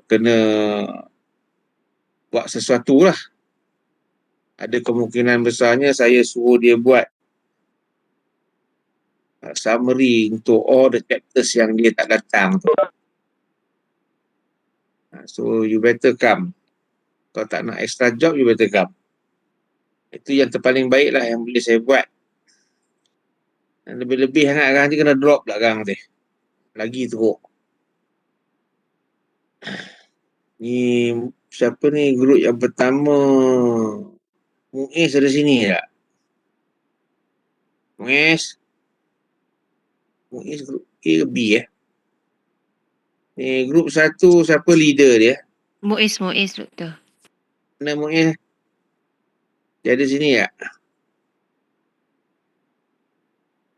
kena buat sesuatu lah. Ada kemungkinan besarnya saya suruh dia buat summary untuk all the chapters yang dia tak datang tu. So you better come. Kalau tak nak extra job, you better come. Itu yang terpaling baik lah yang boleh saya buat. Dan lebih-lebih sangat kan dia kena drop belakang dia. Lagi teruk. Ni siapa ni grup yang pertama? Muiz ada sini tak? Muiz grup A ke B Ni grup 1 siapa leader dia? Muiz doktor. Mana Muiz? Dia ada sini tak?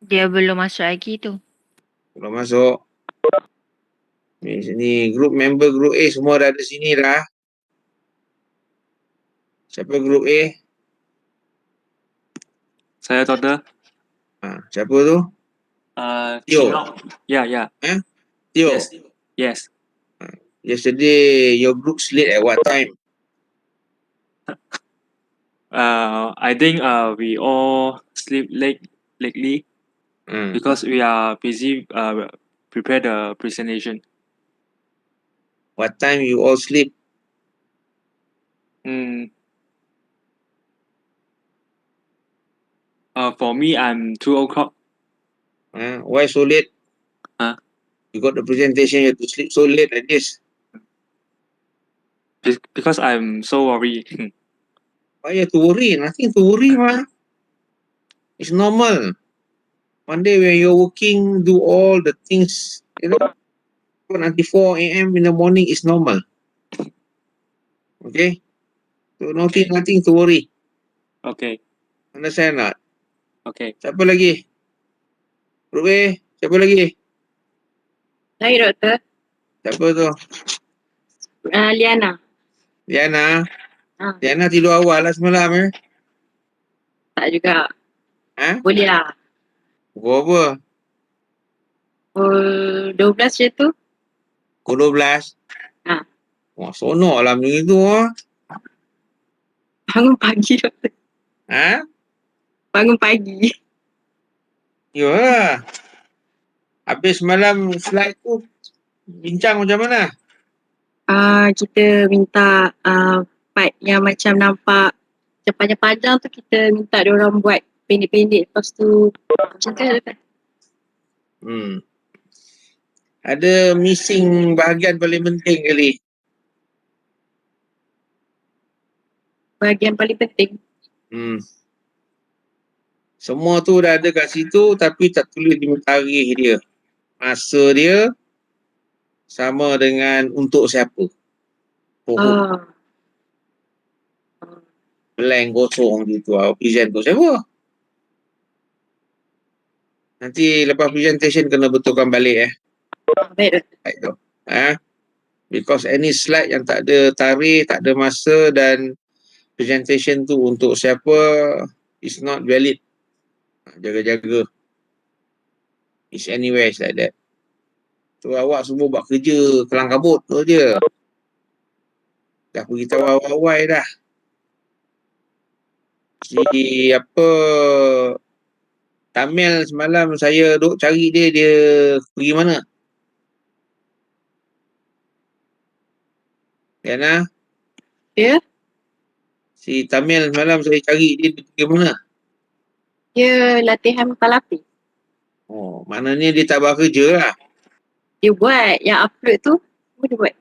Dia belum masuk lagi tu. Belum masuk. Ni sini grup member grup A semua dah ada sini dah. Siapa grup A? Saya doktor. Siapa tu? Tio. Yeah. Tio. Yes. Yesterday your group sleep at what time? I think we all sleep late lately because we are busy prepare the presentation. What time you all sleep? For me, I'm 2 o'clock. Why so late? You got the presentation, you have to sleep so late like this. Because I'm so worried. Why you have to worry? Nothing to worry, ma. It's normal. One day when you're working, do all the things, until 4 a.m. in the morning is normal. Okay? So nothing to worry. Okay. Understand not? Okay. Siapa lagi? Grup A, siapa lagi? Saya doktor. Siapa tu? Liana. Liana tidur awal lah semalam Tak juga. Boleh lah. Pukul apa? Pukul 12 macam tu. Pukul 12? Wah, sonok lah macam itu Bangun pagi doktor. Bangun pagi. Ya. Habis semalam slide tu bincang macam mana? Kita minta part yang macam nampak panjang-panjang tu kita minta diorang buat pendek-pendek, lepas tu macam tu lah. Ada missing bahagian paling penting kali. Bahagian paling penting? Semua tu dah ada kat situ tapi tak tulis di tarikh dia. Masa dia sama dengan untuk siapa. Blank kosong gitu. Present tu siapa? Nanti lepas presentation kena betulkan balik Baik tu. Because any slide yang tak ada tarikh, tak ada masa dan presentation tu untuk siapa is not valid. Jaga-jaga. It's anywhere like that. So awak semua buat kerja kelang kabut tu je. Dah beritahu awal-awal dah. Si Tamil semalam saya duk cari dia pergi mana? Diana? Ya? Si Tamil semalam saya cari dia pergi mana? Dia latihan palapis. Maknanya dia tak buat kerja lah. Dia buat, yang upload tu dia buat.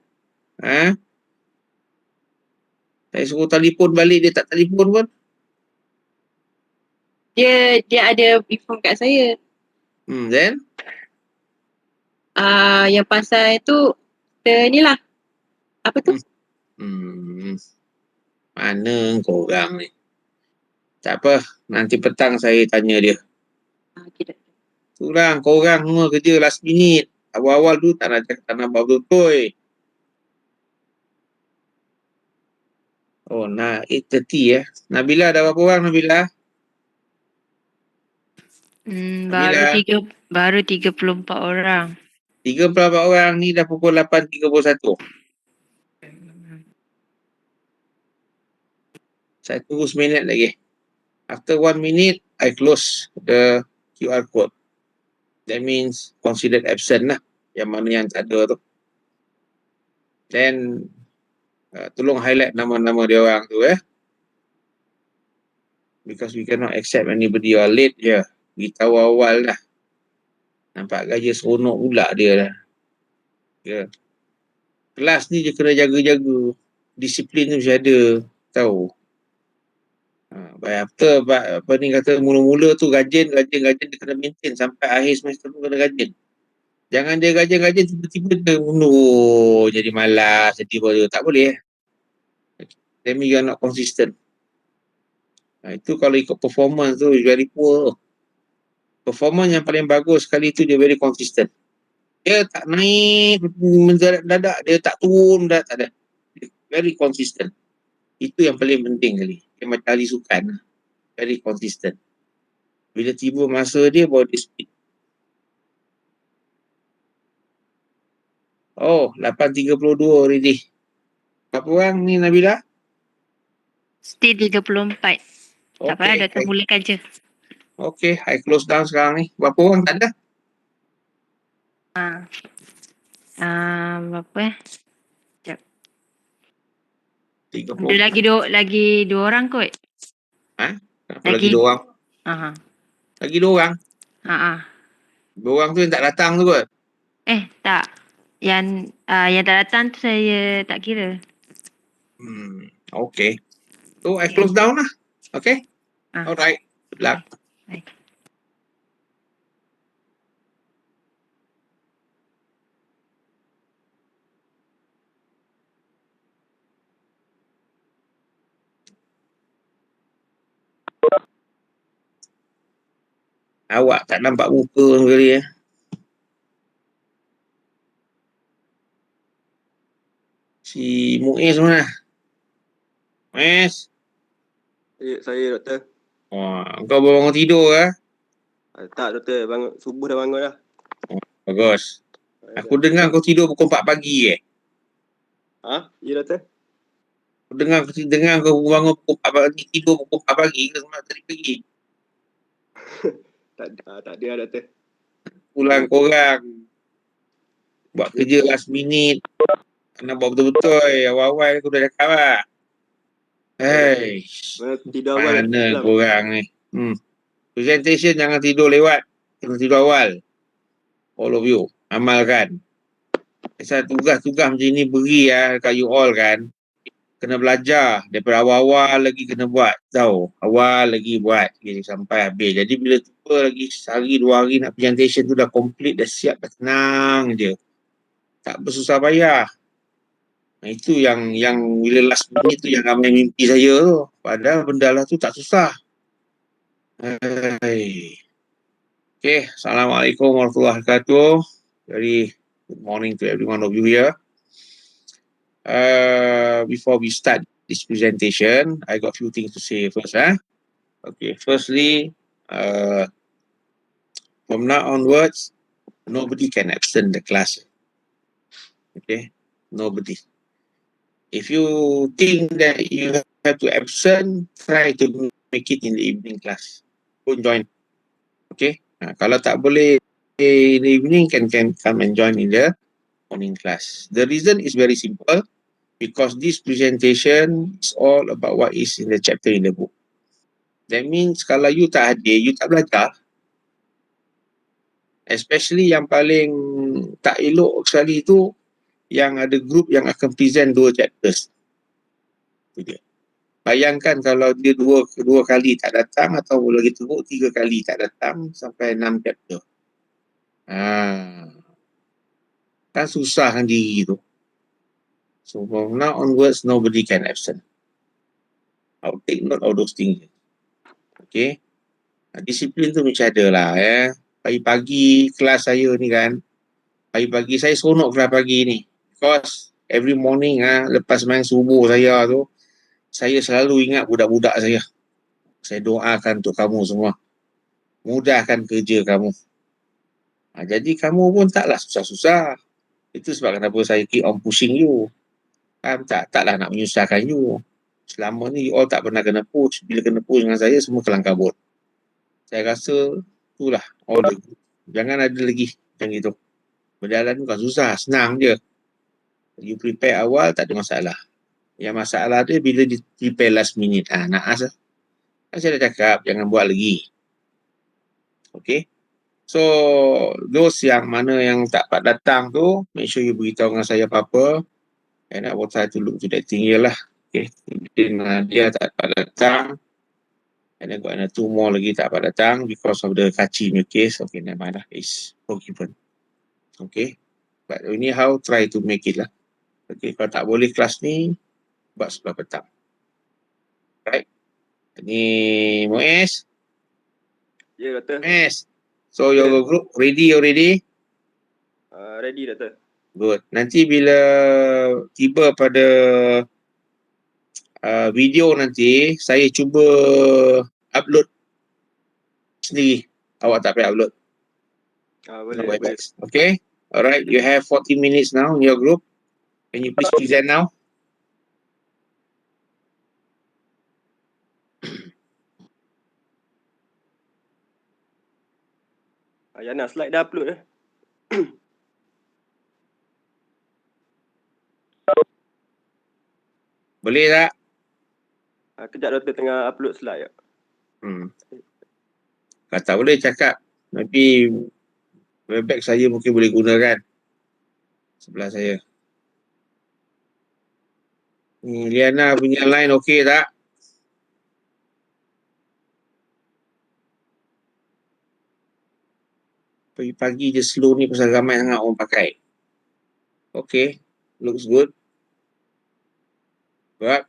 Saya suruh telefon balik, dia tak telefon pun. Dia ada inform kat saya. Then? Yang pasal tu, kita ni lah. Apa tu? Mana korang ni? Tak apa, nanti petang saya tanya dia. Itulah, korang semua kerja last minute. Awal-awal tu tak nak betul-betul. Nak 8:30 Nabila ada berapa orang Nabila? Baru 34 orang. 34 orang ni dah pukul 8.31. Saya tunggu seminit lagi. After 1 minute, I close the QR code. That means considered absent lah. Yang mana yang tak ada tu. Then, tolong highlight nama-nama dia orang tu because we cannot accept anybody or late je. Beritahu awal dah. Nampak gaya seronok pula dia dah. Kelas ni je kena jaga-jaga. Disiplin tu mesti ada. Tahu. By after apa ni kata mula-mula tu rajin dia kena maintain sampai akhir semester tu kena rajin. Jangan dia rajin tiba-tiba dia mundur jadi malas jadi baru tak boleh. That means you are not consistent. Itu kalau ikut performance tu very poor. Performance yang paling bagus sekali tu dia very consistent. Dia tak naik mendadak, dia tak turun dah, tak ada. Very consistent. Itu yang paling penting kali. Dia macam ahli sukan. Very consistent. Bila tiba masa dia baru dia speed. Oh, 8.32 already. Berapa orang ni Nabila? Still 34. Tak apalah, Doktor mulakan je. Okay, I close down sekarang ni. Berapa orang tak ada? Berapa 30. Ada lagi dua orang kot. Kenapa lagi 2 orang? Lagi 2 orang? 2 orang tu yang tak datang tu kot? Tak. Yang tak datang tu saya tak kira. Okay. So, I close down lah. Okay? Alright. Good luck. Baik. Awak tak nampak muka sekali Si Muiz mana? Muiz? Ya, saya doktor. Kau baru bangun tidur ke? Tak doktor, subuh dah bangun dah. Bagus. Aku dengar kau tidur pukul 4 pagi Ya doktor. Aku dengar kau bangun pukul 4 pagi, tidur pukul 4 pagi ke semalam tadi pagi? Tak ada doktor. Pulang korang. Buat kerja last minute. Nak buat betul-betul. Awal-awal aku dah cakap lah. Hey. Tidur awal. Mana korang ni? Presentation jangan tidur lewat. Kena tidur awal. All of you. Amalkan. Pasal tugas-tugas macam ni beri kat you all kan. Kena belajar. Daripada awal-awal lagi kena buat. Tahu. Awal lagi buat. Sampai habis. Jadi bila tiba lagi sehari 2 hari nak presentation tu dah complete, dah siap, dah tenang je. Tak bersusah payah. Itu yang bila last minute tu yang ramai mimpi saya tu. Padahal benda lah tu tak susah. Okay. Assalamualaikum warahmatullahi wabarakatuh. Very good morning to every one of you here. Before we start this presentation, I got a few things to say first. Okay, firstly, from now onwards, nobody can absent the class. Okay, nobody. If you think that you have to absent, try to make it in the evening class. Don't join. Okay, kalau tak boleh in the evening, can come and join in the morning class. The reason is very simple. Because this presentation is all about what is in the chapter in the book. That means kalau you tak hadir, you tak belajar. Especially yang paling tak elok sekali tu, yang ada group yang akan present 2 chapters. Bayangkan kalau dia dua kali tak datang atau lagi teruk 3 kali tak datang sampai 6 chapter. Kan susahkan diri tu. So from now onwards, nobody can absent. I'll take note of those things. Okay. Disiplin tu mesti ada lah Pagi-pagi kelas saya ni kan. Pagi-pagi saya seronok kelas pagi ni. Because every morning lepas main subuh saya tu, saya selalu ingat budak-budak saya. Saya doakan untuk kamu semua. Mudahkan kerja kamu. Jadi kamu pun taklah susah-susah. Itu sebab kenapa saya keep on pushing you. Taklah nak menyusahkan you. selama ni you all tak pernah kena push. Bila kena push dengan saya, semua kelang kabut. Saya rasa itulah all the group. Jangan ada lagi macam gitu. Berjalan bukan susah, senang je. You prepare awal, tak ada masalah. Yang masalah dia bila di prepare last minute. Naas lah. Saya dah cakap, jangan buat lagi. Okay. So, those yang mana yang tak dapat datang tu, make sure you beritahu dengan saya apa-apa. And I will try to look to that thing here lah. Okay. Dia tak dapat datang. And then got another 2 more lagi tak dapat datang because of the Kachi new case. Okay, never mind lah. It's forgiven. Okay. But anyhow, try to make it lah. Okay, kalau tak boleh kelas ni, buat sebelah petang. Right. Ni Muiz. Ya, Doktor. Muiz. So your group ready already? Ready, Doktor. Good. Nanti bila tiba pada video nanti, saya cuba upload sendiri. Awak tak payah upload. Boleh. Okay. Alright. You have 40 minutes now in your group. Can you please present now? Yana, slide dah upload eh. Boleh tak? Kejap Doktor tengah upload slide. Kalau tak boleh cakap. Tapi webback saya mungkin boleh gunakan. Sebelah saya. Ni Liana punya line okey tak? Pagi-pagi je slow ni pasal ramai sangat orang pakai. Okay. Looks good. Right.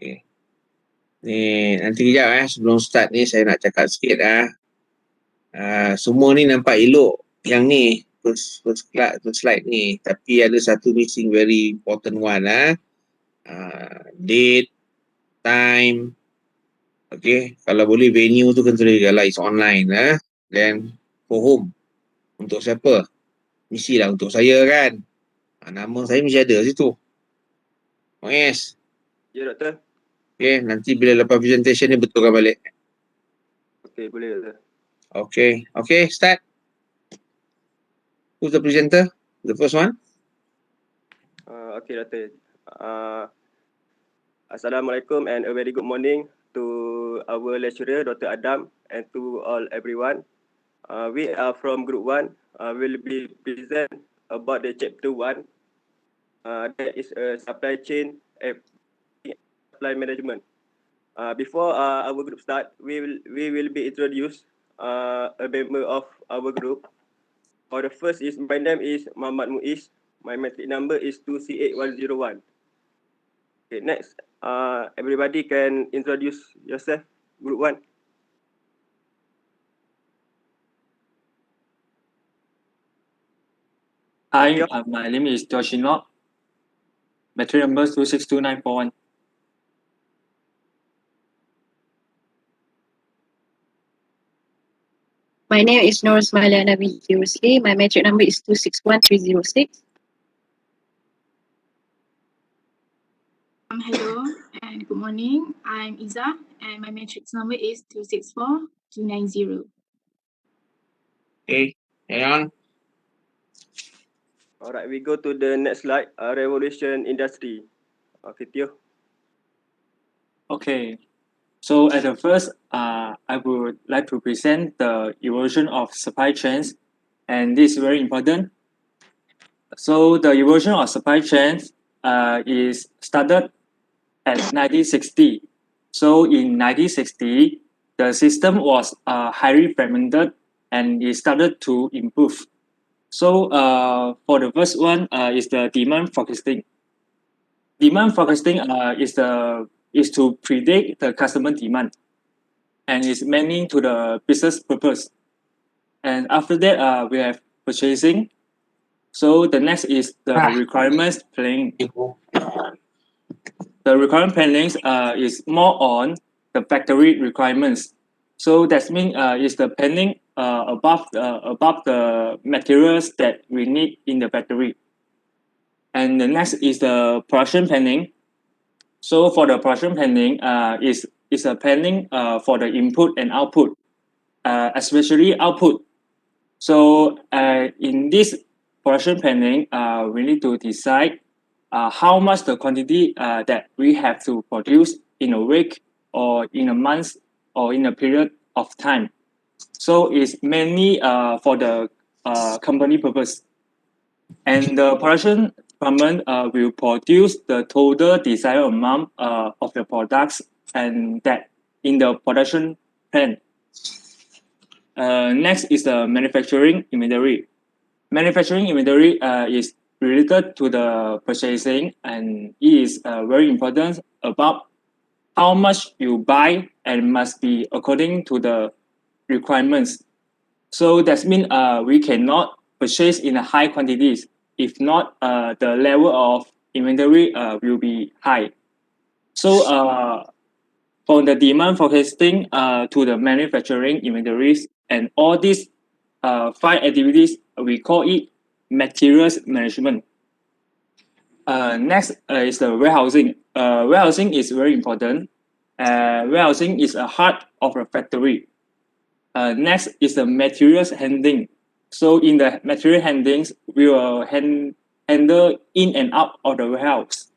Okay. Ni nanti kejap sebelum start ni saya nak cakap sikit semua ni nampak elok yang ni first slide ni, tapi ada satu missing very important one date, time. Okay, kalau boleh venue tu kena kalau it's online then for whom, untuk siapa, mestilah untuk saya kan. Nama saya mesti ada situ. Yes. Ya, Doktor. Okay, nanti bila lepas presentation ni betulkan balik. Okay, boleh, Doktor. Okay, start. Who's the presenter? The first one? Okay, Doktor. Assalamualaikum and a very good morning to our lecturer, Dr. Adam, and to all everyone. We are from Group 1. Will be present about the Chapter 1. That is a supply chain supply management. Before our group start, we will be introduced a member of our group. For the first is, my name is Muhammad Muiz. My metric number is 2C8101. Okay, next, everybody can introduce yourself, Group 1. Hi, my name is Joshinok. Metric number 262941. My name is Nur Smaliana binti Rusli. My metric number is 261306. Hello and good morning. I'm Iza and my matrix number is 264290. Okay, hang on. Alright, we go to the next slide, revolution industry. Okay, Tio. Okay, so at the first, I would like to present the evolution of supply chains, and this is very important. So the evolution of supply chains is started at 1960. So in 1960, the system was highly fragmented and it started to improve. So for the first one is the demand forecasting. Demand forecasting is the is to predict the customer demand, and is mainly to the business purpose. And after that, we have purchasing. So the next is the requirements planning. The requirement planning is more on the factory requirements. So that means is the planning above the materials that we need in the factory. And the next is the production planning. So for the production planning, is a planning for the input and output, especially output. So in this production planning, we need to decide how much the quantity that we have to produce in a week or in a month or in a period of time. So it's mainly for the company purpose. And the production department will produce the total desired amount of the products, and that in the production plan. Next is the manufacturing inventory. Manufacturing inventory is related to the purchasing, and it is very important about how much you buy and must be according to the requirements. So that means we cannot purchase in a high quantities. If not, the level of inventory will be high. So from the demand forecasting to the manufacturing inventories and all these 5 activities, we call it materials management. Next is the warehousing. Warehousing is very important. Warehousing is a heart of a factory. Next is the materials handling. So in the material handlings, we will handle in and out of the warehouse.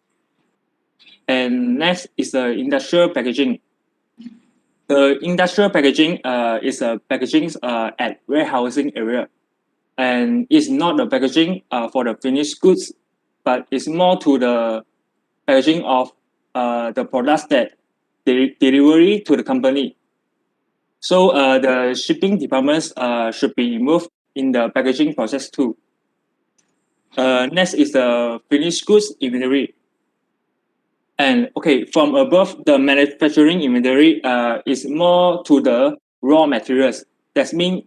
And next is the industrial packaging. The industrial packaging is a packaging at warehousing area, and it's not the packaging for the finished goods, but it's more to the packaging of the products that delivery to the company. So the shipping departments should be involved in the packaging process too. Next is the finished goods inventory. And okay, from above, the manufacturing inventory is more to the raw materials. That means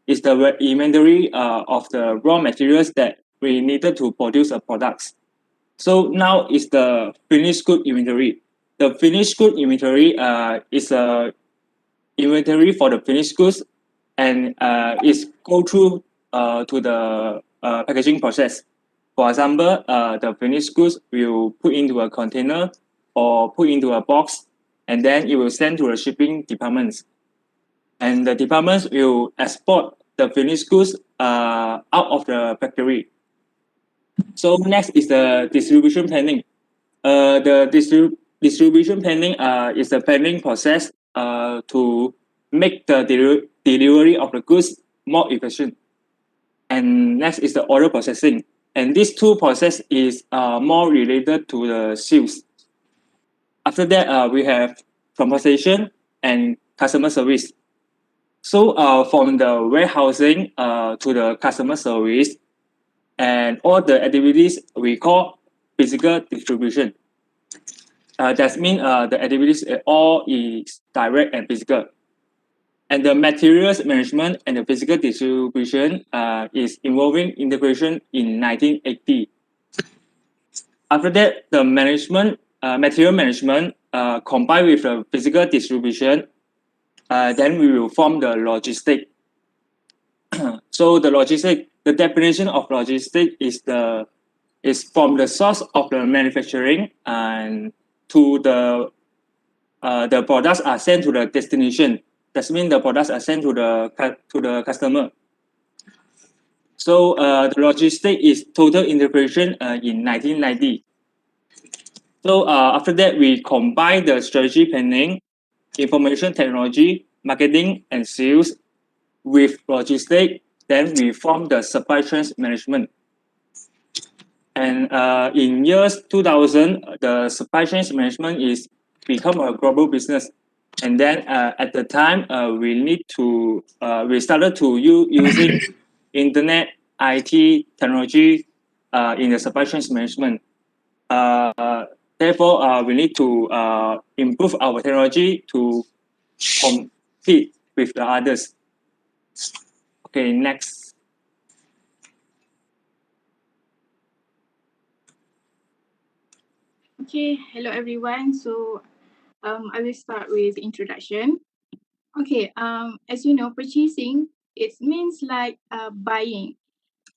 is the inventory of the raw materials that we needed to produce a products. So now is the finished good inventory. The finished good inventory is a inventory for the finished goods, and is go through to the packaging process. For example, the finished goods will put into a container or put into a box, and then it will send to the shipping departments. And the departments will export the finished goods out of the factory. So next is the distribution planning. The distribution planning is the planning process to make the delivery of the goods more efficient. And next is the order processing. And these two process is more related to the sales. After that, we have compensation and customer service. So from the warehousing to the customer service and all the activities we call physical distribution. That means the activities all is direct and physical. And the materials management and the physical distribution is involving integration in 1980. After that, the management, material management combined with the physical distribution, then we will form the logistic. So the logistic, the definition of logistic is from the source of the manufacturing and to the products are sent to the destination. That means the products are sent to the customer. So the logistic is total integration in 1990. So after that, we combine the strategy planning, information technology, marketing, and sales with logistic. Then we form the supply chain management. And in years 2000, the supply chain management is become a global business. And then at the time, we started to using internet, IT, technology in the supply chain management. Therefore, we need to improve our technology to compete with the others. Okay, next. Okay, hello everyone. So I will start with introduction. Okay, as you know, purchasing, it means like buying.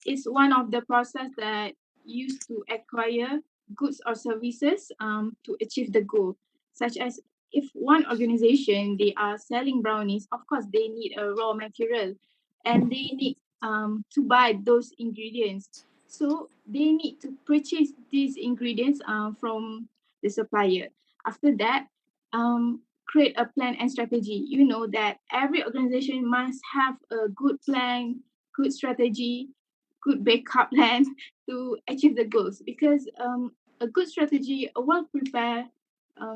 It's one of the process that used to acquire goods or services to achieve the goal, such as if one organization, they are selling brownies, of course they need a raw material and they need to buy those ingredients. So they need to purchase these ingredients from the supplier. After that, create a plan and strategy. You know that every organization must have a good plan, good strategy, good backup plan to achieve the goals, because a good strategy, a well prepared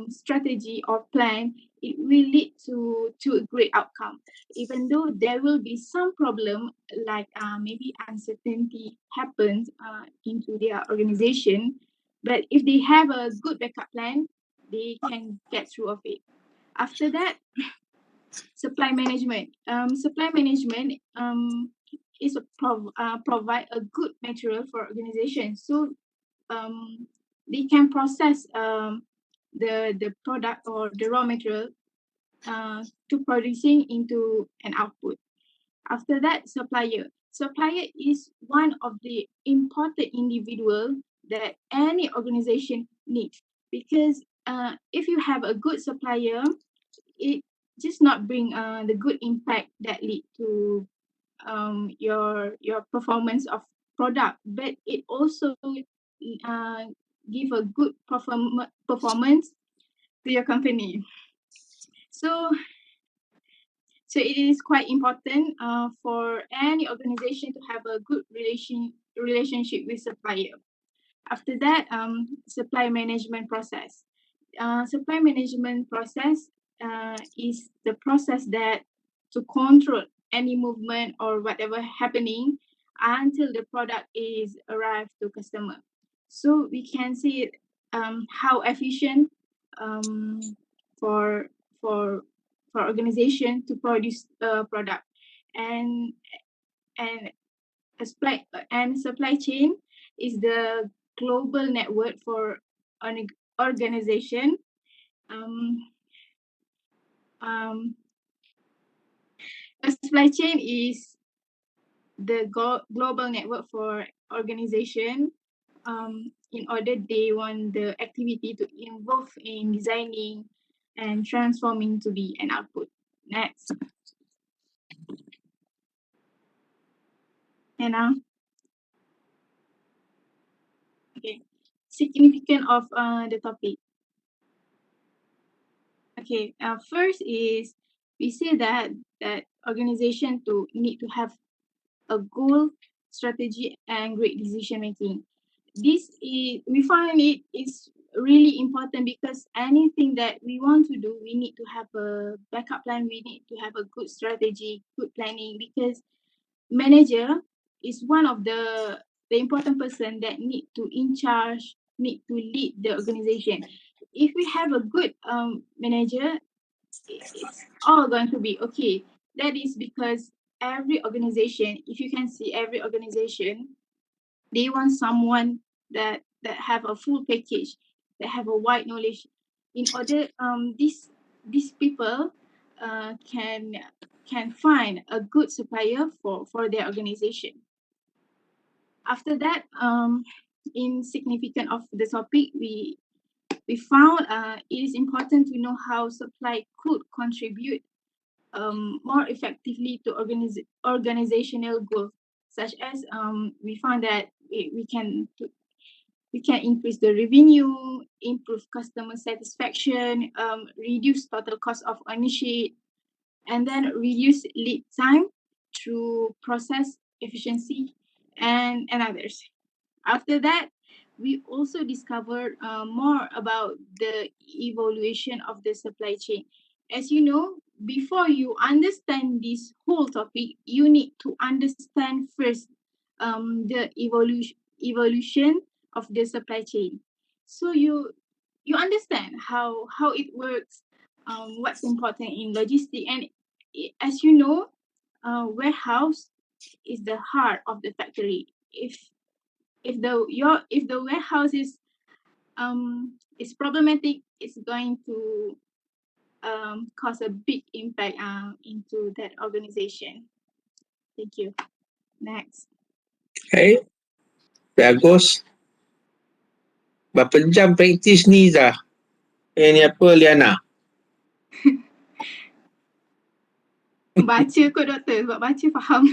strategy or plan, it will lead to a great outcome. Even though there will be some problem, like maybe uncertainty happens into their organization, but if they have a good backup plan, they can get through of it. After that, supply management. Supply management is provide a good material for organizations, so they can process the product or the raw material to producing into an output. After that, supplier. Supplier is one of the important individual that any organization needs, because if you have a good supplier, it just not bring the good impact that lead to your performance of product, but it also give a good performance to your company. So it is quite important for any organization to have a good relationship with supplier. After that, supply management process. Supply management process is the process that to control any movement or whatever happening until the product is arrived to customer. So we can see how efficient for for organization to produce a product, and supply chain is the global network for an organization. Um, um, a supply chain is the global network for organization. In order they want the activity to involve in designing and transforming to be an output. Next. And now, okay, significance of the topic. Okay, first is we see that organization to need to have a goal, strategy, and great decision making. This is, we find it is really important, because anything that we want to do, we need to have a backup plan. We need to have a good strategy, good planning, because manager is one of the important person that need to in charge, need to lead the organization. If we have a good manager, it's all going to be okay. That is because every organization, if you can see every organization, they want someone that have a full package, that have a wide knowledge, in order these people can find a good supplier for their organization. After that, in significance of the topic, we found it is important to know how supply could contribute more effectively to organizational goals, such as we found that we can increase the revenue, improve customer satisfaction, reduce total cost of ownership, and then reduce lead time through process efficiency and others. After that, we also discovered more about the evaluation of the supply chain. As you know, before you understand this whole topic, you need to understand first the evolution of the supply chain. So you understand how it works, what's important in logistics, and as you know, warehouse is the heart of the factory. If the warehouse is problematic, it's going to cause a big impact into that organization. Thank you. Next. Okay, bagus. Berapa jam praktis ni Zah? Ni apa Liana? Baca kot doktor, sebab baca faham.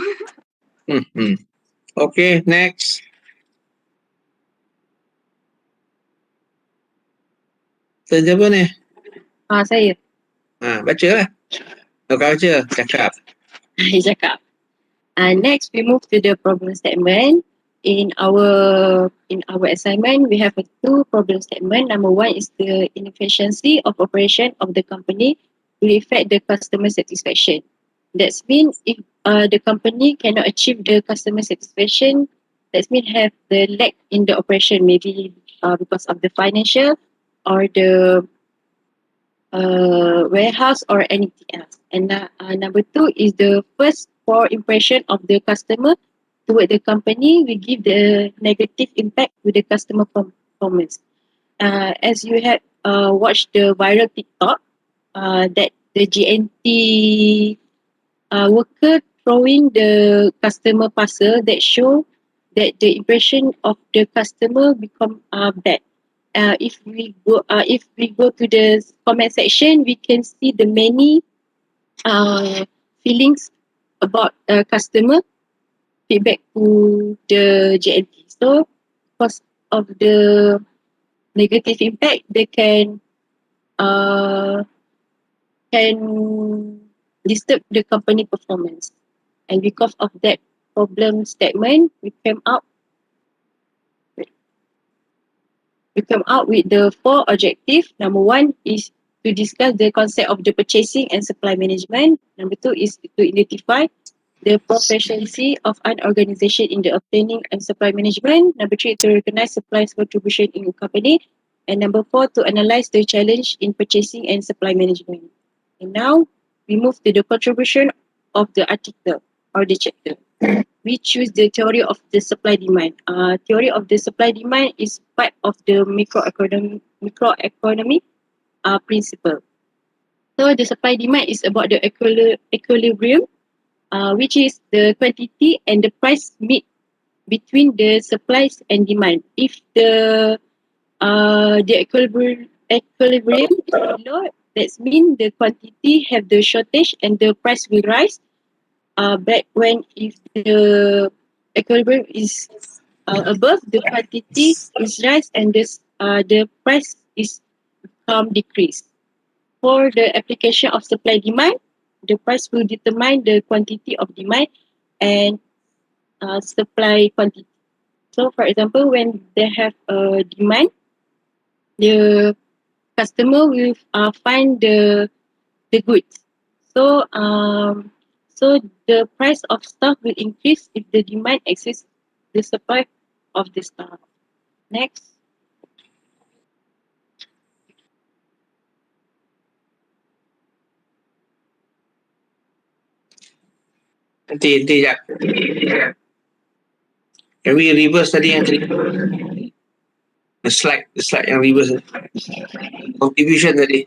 Okay, next. Turn siapa ni? Saya. Baca lah. Kau baca, cakap. Saya cakap. Next, we move to the problem statement. In our assignment, we have two problem statement. Number one is the inefficiency of operation of the company will affect the customer satisfaction. That means if the company cannot achieve the customer satisfaction, that means have the lack in the operation, maybe because of the financial or the warehouse or anything else. And number two is the first poor impression of the customer toward the company will give the negative impact with the customer performance. As you have watched the viral TikTok, that the GNT worker throwing the customer parcel that show that the impression of the customer become bad. If we go to the comment section, we can see the many feelings about customer feedback to the JNT. So because of the negative impact, they can disturb the company performance. And because of that problem statement, we came out with the four objectives. Number one is to discuss the concept of the purchasing and supply management. Number two is to identify the proficiency of an organization in the obtaining and supply management. Number three, to recognize supplier's contribution in a company. And number four, to analyze the challenge in purchasing and supply management. And now we move to the contribution of the article or the chapter. We choose the theory of the supply demand. Theory of the supply demand is part of the microeconomy principle. So the supply demand is about the equilibrium, which is the quantity and the price meet between the supplies and demand. If the equilibrium is low, that means the quantity have the shortage and the price will rise. But when if the equilibrium is above, the quantity is rise and the price is decrease. For the application of supply demand, the price will determine the quantity of demand and supply quantity. So for example, when they have a demand, the customer will find the goods. So the price of stuff will increase if the demand exceeds the supply of the stuff. Next. Nanti sekejap. Can we reverse tadi yang tadi? The slide yang reverse. Contribution tadi.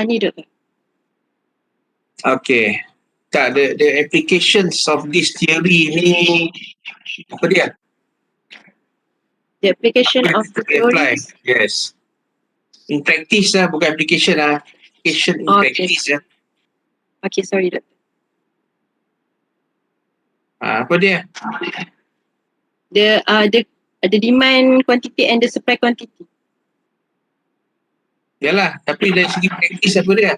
Ni doktor. Okay. Tak, the applications of this theory ni apa dia? The application of the Apply. theory. Yes. In practice lah, bukan application lah. Application in practice lah. Okay, sorry doktor. Apa dia? The demand quantity and the supply quantity. Yalah, tapi dari segi praktis apa dia?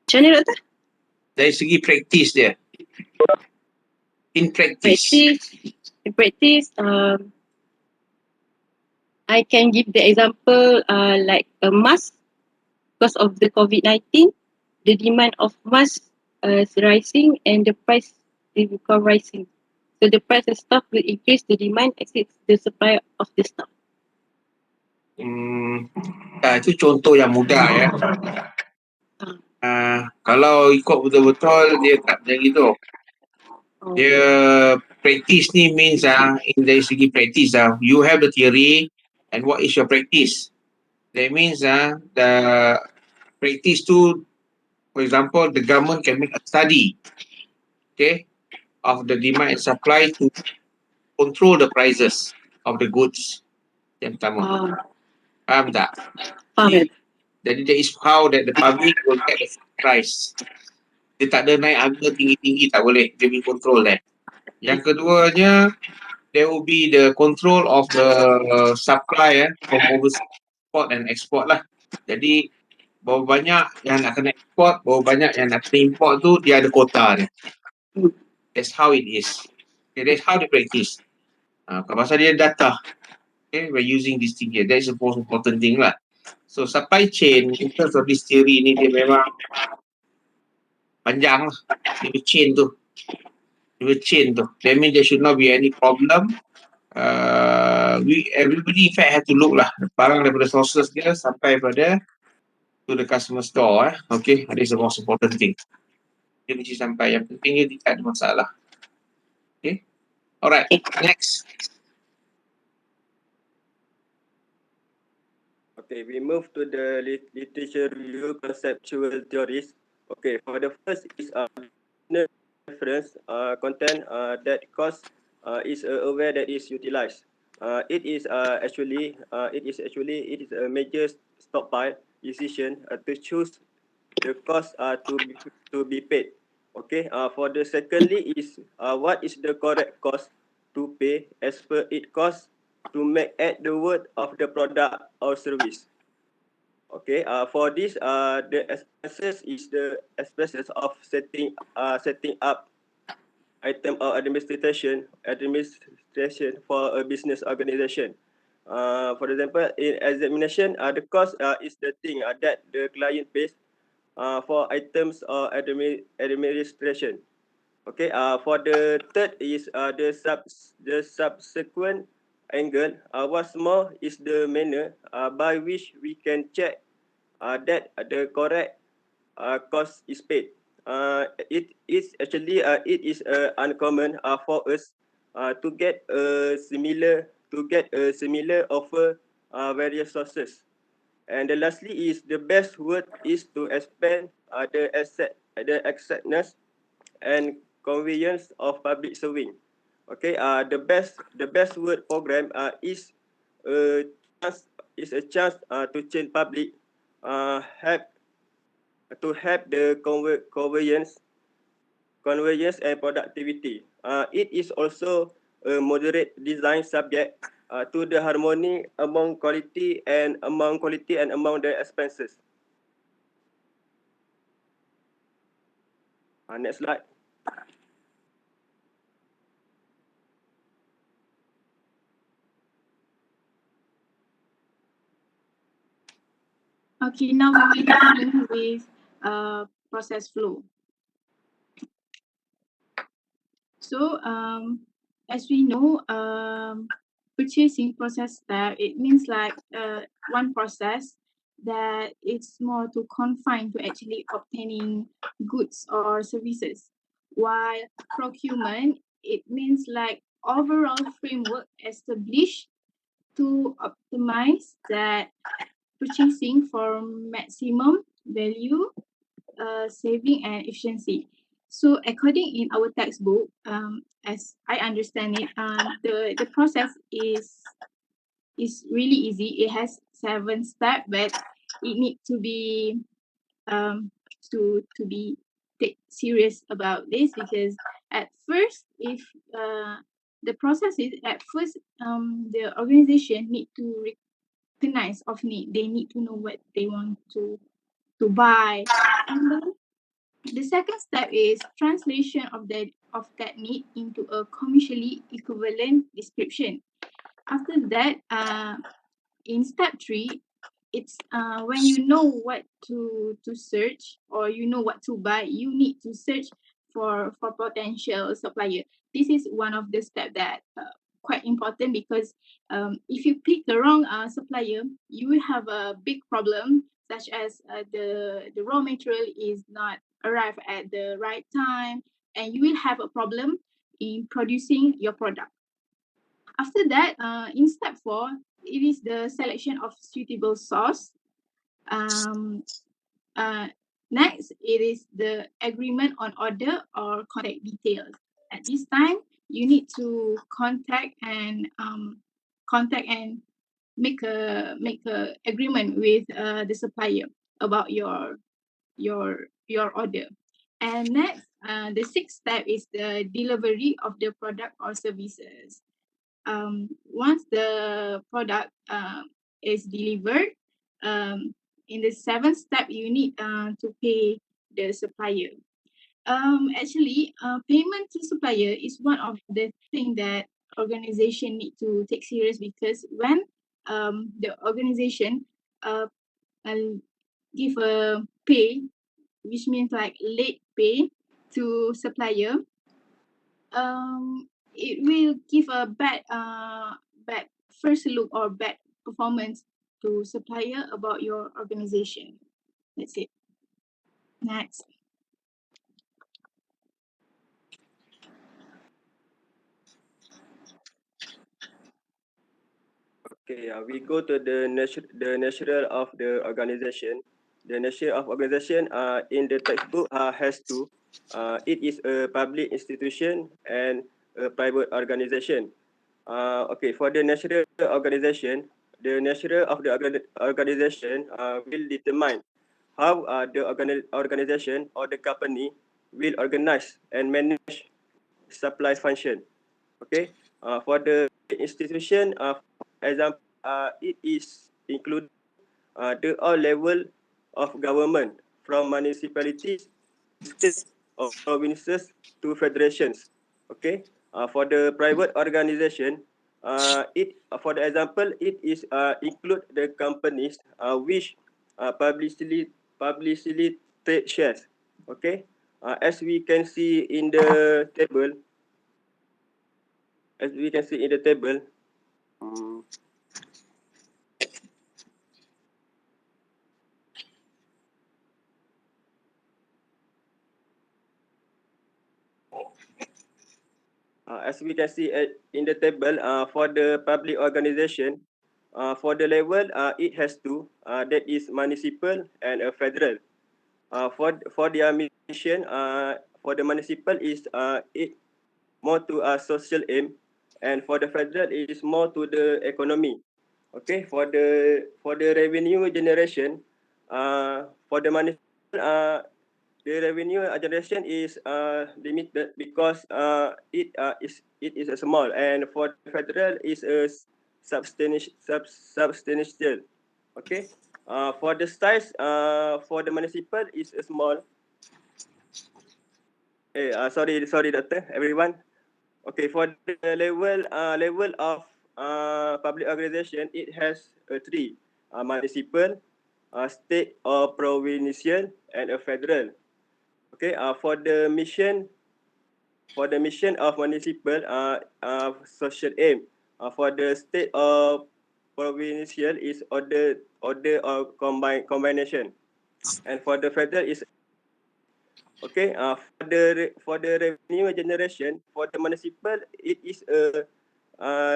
Macam mana doktor? Dari segi praktis dia. In practice. In practice, I can give the example like a mask. Because of the COVID-19, the demand of mask is rising and the price will become rising. So the price of stock will increase, the demand exceeds the supply of the stock. Itu contoh yang mudah ya. Kalau ikut betul-betul dia tak macam gitu. Dia practice ni means dari segi practice you have the theory and what is your practice. That means the practice tu, for example, the government can make a study, okay, of the demand and supply to control the prices of the goods. Yang pertama. Faham tak? Faham. Jadi that is how that the public will get the price. Dia tak ada naik harga tinggi-tinggi, tak boleh. Dia boleh control that. Yang keduanya, there will be the control of the supply from overseas export and export lah. Jadi berapa banyak yang nak kena export, berapa banyak yang nak kena import tu dia ada kota dia. That's how it is. Okay, that's how they practice. Pasal dia data. Okay, we're using this thing here. That is the most important thing lah. So supply chain in terms of this theory ni dia memang panjang lah. Dia chain tu. That means there should not be any problem. Everybody in fact have to look lah. Barang daripada sources dia sampai pada to the customer store. Okay, that is the most important thing. Dia mesti sampai. Yang pentingnya tidak ada masalah. Okay. Alright, next. Okay, we move to the literature review conceptual theories. Okay, for the first is reference content that cost is aware that is utilized. It is actually a major stockpile decision to choose the cost to be paid. Okay. For the secondly is what is the correct cost to pay as per it cost to make add the word of the product or service. Okay. For this, the expenses is the expenses of setting up item or administration for a business organization. For example, in examination, the cost is the thing that the client pays for items or administration. Okay. For the third is the subsequent angle. What's more is the manner by which we can check that the correct cost is paid. It is uncommon for us to get a similar offer various sources. And the lastly is the best word is to expand the acceptance and convenience of public serving. Okay. The best word program is a chance to change public help the convenience and productivity. It is also a moderate design subject to the harmony among quality and among the expenses. Next slide. Okay, now we will begin with process flow. So as we know, purchasing process step, it means like one process that it's more to confine to actually obtaining goods or services. While procurement, it means like overall framework established to optimize that purchasing for maximum value, saving and efficiency. So according in our textbook, as I understand it, the process is really easy. It has 7 steps, but it need to be to be take serious about this, because at first, if the process is at first, the organization need to recognize of need. They need to know what they want to buy, and then the second step is translation of that need into a commercially equivalent description. After that, in step 3, it's when you know what to search, or you know what to buy, you need to search for potential supplier. This is one of the steps that quite important because if you pick the wrong supplier, you will have a big problem, such as the raw material is not arrive at the right time, and you will have a problem in producing your product. After that, in step 4, it is the selection of suitable source. Next, it is the agreement on order or contact details. At this time, you need to contact and make a agreement with the supplier about your order. And next, the 6th step is the delivery of the product or services. Once the product is delivered, in the 7th step, you need to pay the supplier. Actually, payment to supplier is one of the things that organization need to take serious, because when the organization uh, give a pay, which means like late pay to supplier, it will give a bad first look or bad performance to supplier about your organization. That's it. Next. Okay, we go to the nature of the organization. The nature of organization in the textbook has two. It is a public institution and a private organization. Okay, for the national organization, the nature of the organization will determine how the organization or the company will organize and manage supply function. Okay, for the institution, for example, it is include the all level of government, from municipalities, states, or provinces to federations. Okay, for the private organization, it for the example, it is include the companies which publicly trade shares. Okay, as we can see in the table, as we can see in the table, for the public organization, for the level, it has two, that is municipal and federal. For their mission, for the municipal is it more to a social aim, and for the federal it is more to the economy. Okay, for the revenue generation, for the municipal, the revenue generation is limited because it is a small, and for the federal is a substantial. Okay, for the size, for the municipal is a small. Sorry, doctor, everyone. Okay, for the level of public organization, it has three: municipal, state or provincial, and a federal. Okay, for the mission of municipal, social aim. For the state or provincial is order or combination, and for the federal is okay. For the revenue generation, for the municipal, it is a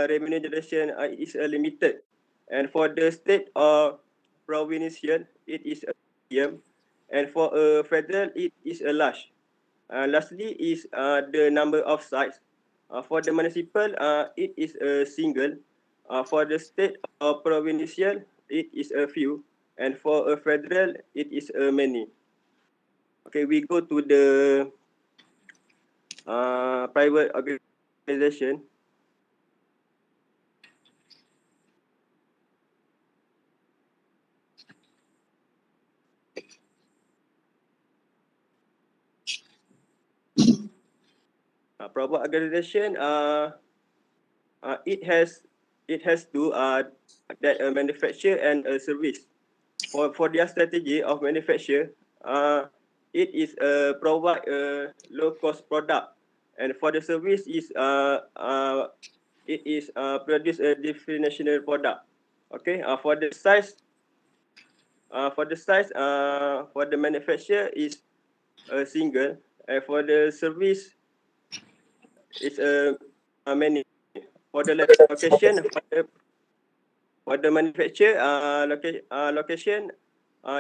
revenue generation is limited, and for the state or provincial, it is a medium, and for a federal, it is a large. Lastly is the number of sites. For the municipal, it is a single. For the state or provincial, it is a few, and for a federal, it is a many. Okay, we go to the private organization. Private organization, it has to that manufacture and service. For their strategy of manufacture, it is provide a low cost product, and for the service is it is produce a definitional product. Okay, for the size, for the manufacturer is a single, and for the service is a many. For the location, for the manufacturer location,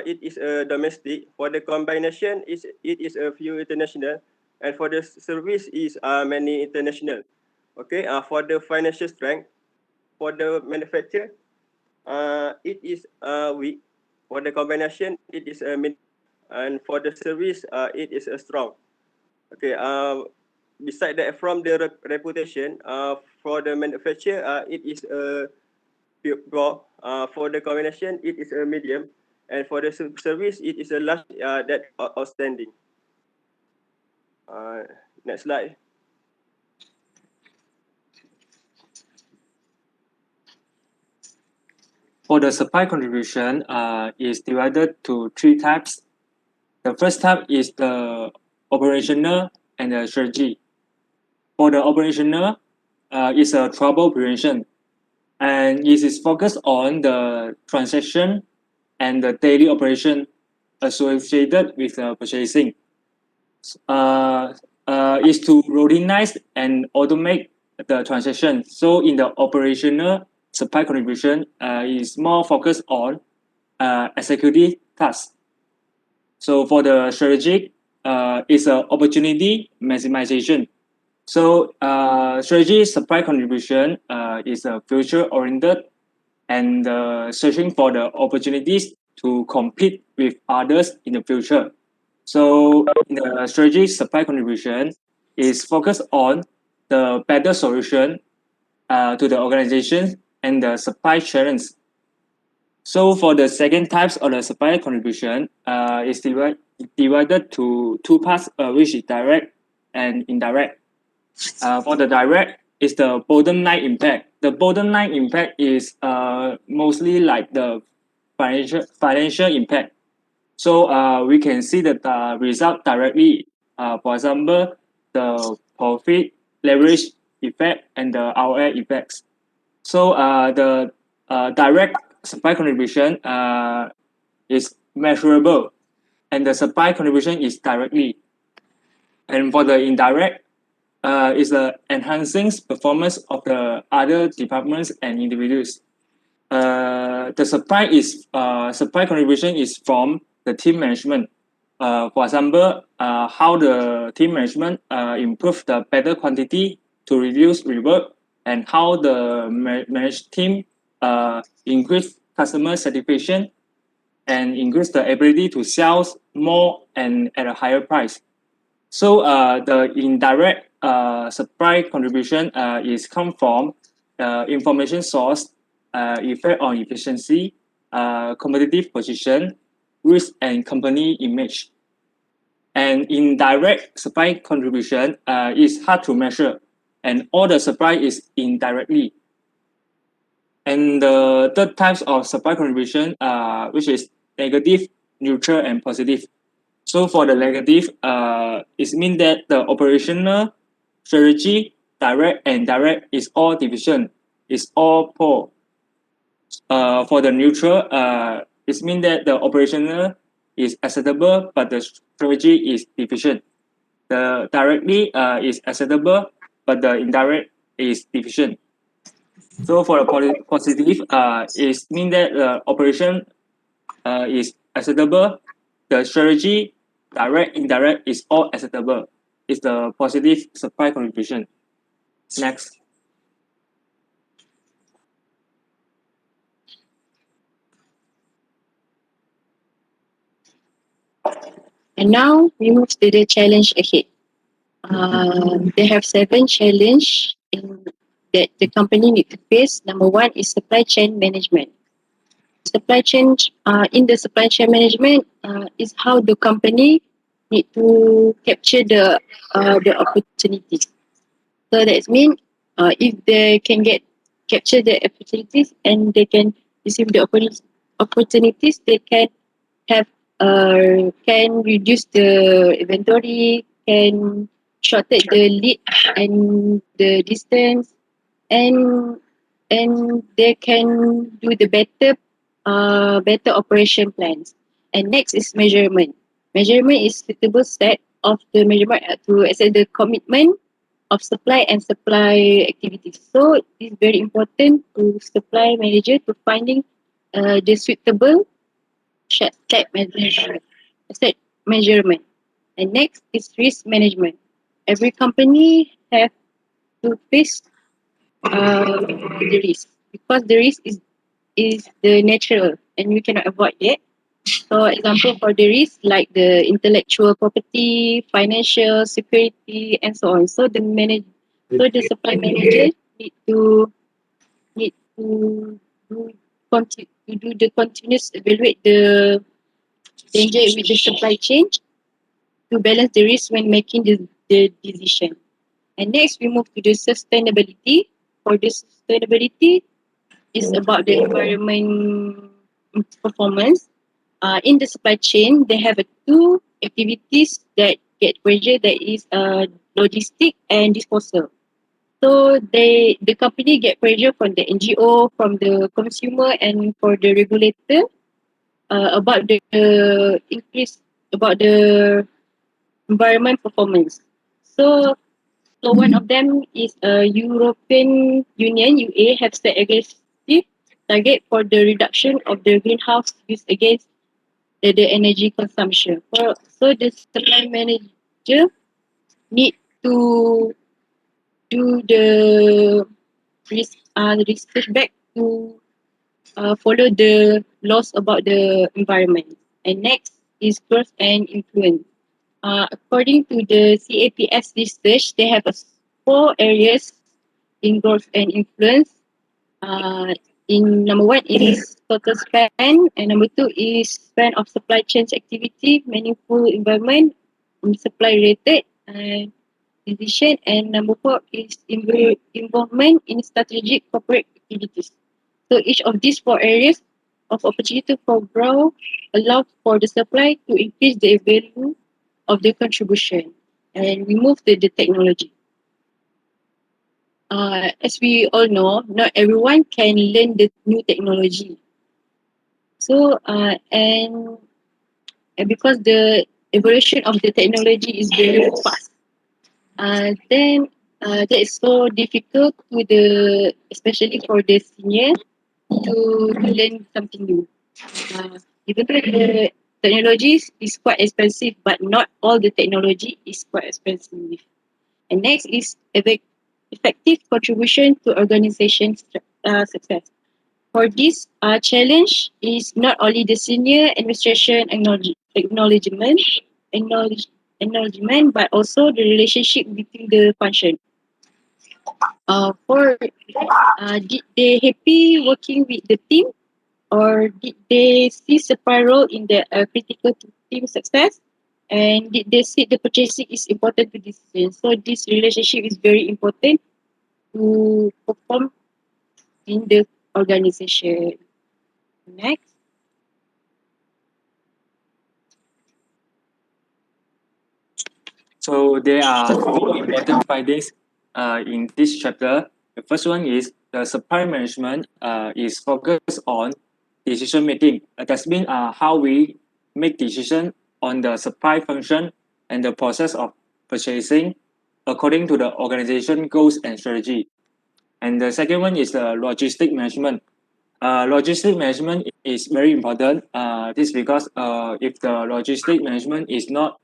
it is a domestic. For the combination, it is a few international, and for the service is many international. Okay, for the financial strength, for the manufacturer, it is weak. For the combination, it is a mid, and for the service, it is a strong. Okay. Beside that, from the reputation, for the manufacturer, it is a poor. For the combination, it is a medium, and for the service, it is a large. That outstanding. Next slide. For the supply contribution, is divided to three types. The first type is the operational and the strategy. For the operational, it's a trouble prevention, and it is focused on the transaction and the daily operation associated with purchasing. Is to routinize and automate the transaction. So in the operational supply contribution, is more focused on executive tasks. So for the strategic, it's an opportunity maximization. So strategy supply contribution is a future oriented and searching for the opportunities to compete with others in the future. So the strategy supply contribution is focused on the better solution to the organization and the supply challenge. So for the second types of the supply contribution, is divided to two parts, which is direct and indirect. For the direct, is the bottom line impact. The bottom line impact is mostly like the financial impact. So we can see the result directly. For example, the profit, leverage effect, and the ROI effects. So the direct supply contribution is measurable, and the supply contribution is directly. And for the indirect, is the enhancing performance of the other departments and individuals. The supply contribution is from the team management. For example, how the team management improve the better quantity to reduce rework, and how the managed team increase customer satisfaction and increase the ability to sell more and at a higher price. So the indirect supply contribution is come from information source, effect on efficiency, competitive position, risk and company image. And indirect supply contribution is hard to measure, and all the supply is indirectly. And the third types of supply contribution, which is negative, neutral, and positive. So for the negative, it means that the operational strategy, direct and indirect, is all division, is all poor. For the neutral, it means that the operational is acceptable, but the strategy is deficient. The directly is acceptable, but the indirect is deficient. So for the positive, it means that the operation is acceptable, the strategy, direct, indirect, is all acceptable. It's the positive supply contribution. Next. And now we move to the challenge ahead. They have 7 challenges that the company need to face. Number 1 is supply chain management. Supply chain in the supply chain management is how the company need to capture the opportunities. So that means if they can capture the opportunities and they can receive the opportunities, they can have can reduce the inventory, can shorten the lead and the distance, and they can do the better operation plans. And next is measurement. Measurement is suitable set of the measurement to assess the commitment of supply and supply activities. So it's very important to supply manager to finding the suitable set measurement. And next is risk management. Every company have to face the risk because the risk is the natural and we cannot avoid it. So example for the risk like the intellectual property, financial security and so on. So the supply manager need to do to do the continuous evaluate the danger with the supply chain to balance the risk when making the decision. And next we move to the sustainability. For the sustainability is about the environment performance. In the supply chain, they have two activities that get pressure. That is logistic and disposal. So the company get pressure from the NGO, from the consumer, and for the regulator about the increase about the environment performance. So one of them is European Union (UA) have set aggressive target for the reduction of the greenhouse use against the energy consumption. So the supply manager need to do the research back to follow the laws about the environment. And next is growth and influence. According to the CAPS research, they have 4 areas in growth and influence. In number one is total spend, and number two is spend of supply chains activity, meaningful environment, supply related decision, and number four is involvement in strategic corporate activities. So each of these 4 areas of opportunity for growth allow for the supply to increase the value of the contribution. And we move to the technology. As we all know, not everyone can learn the new technology. So, and because the evolution of the technology is very fast, then that is so difficult to especially for the senior to learn something new. Even though the technology is quite expensive, but not all the technology is quite expensive. And next is effective contribution to organization success. For this challenge is not only the senior administration acknowledgement, but also the relationship between the function. Did they happy working with the team, or did they see supply role in the critical to team success? And did they see the purchasing is important to decision? So this relationship is very important to perform in the organization. Next. So there are 4 important findings in this chapter. The first one is the supply management is focused on decision making. That means how we make decision on the supply function and the process of purchasing according to the organization goals and strategy. And the second one is the logistic management. Logistic management is very important. This because if the logistic management is not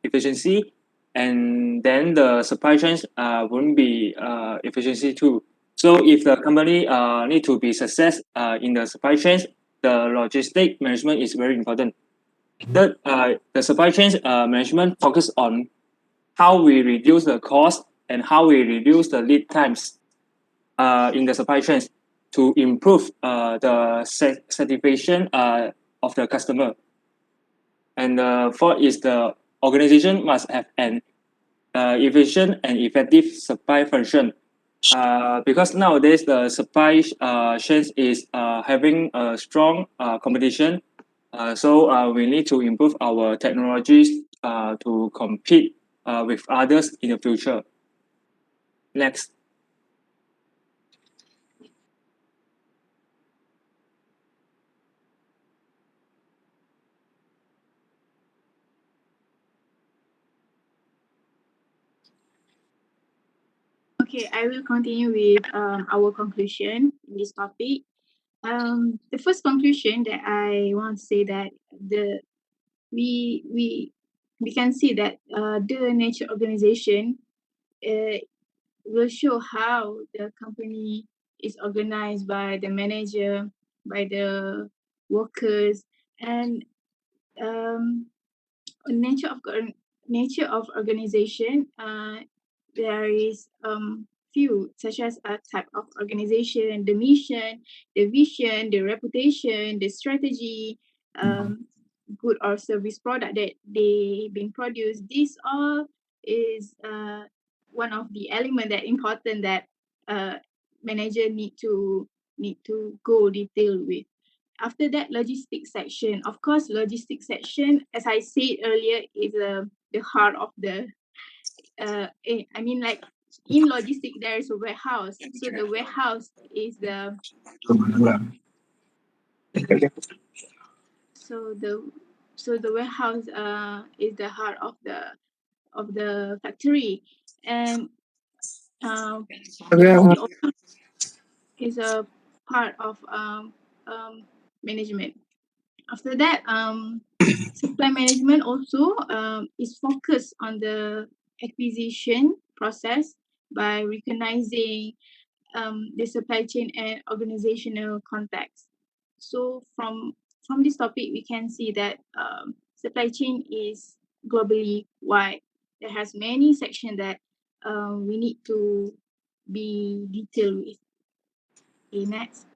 efficiency, and then the supply chains won't be efficiency too. So if the company need to be success in the supply chains, the logistic management is very important. Third, the supply chains management focus on how we reduce the cost and how we reduce the lead times in the supply chains to improve the satisfaction of the customer. And the fourth is the organization must have an efficient and effective supply function. Because nowadays the supply chains is having a strong competition. So we need to improve our technologies to compete with others in the future. Next. Okay, I will continue with our conclusion in this topic. The first conclusion that I want to say that we can see that the nature organization will show how the company is organized by the manager, by the workers, and um, nature of organization. There is few such as a type of organization, the mission, the vision, the reputation, the strategy, good or service product that they being produced. This all is one of the element that important that manager need to go detail with. After that, logistics section. Of course, logistics section, as I said earlier, is the heart of the. I mean, like in logistics, there is a warehouse. So the warehouse is the so the warehouse is the heart of the factory, and logistic also is a part of management. After that, supply management also is focused on the acquisition process by recognizing the supply chain and organizational context. So from this topic, we can see that supply chain is globally wide. There has many sections that we need to be detailed with. Okay, next.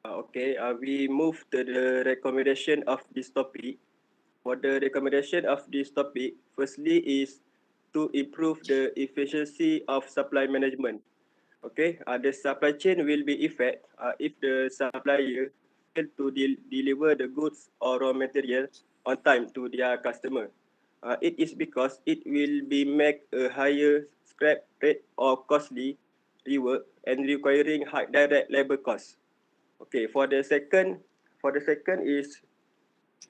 Okay, we move to the recommendation of this topic. For the recommendation of this topic, firstly is to improve the efficiency of supply management. Okay, the supply chain will be effect if the supplier fail to deliver the goods or raw material on time to their customer. It is because it will be make a higher scrap rate or costly rework and requiring high direct labor costs. Okay, for the second is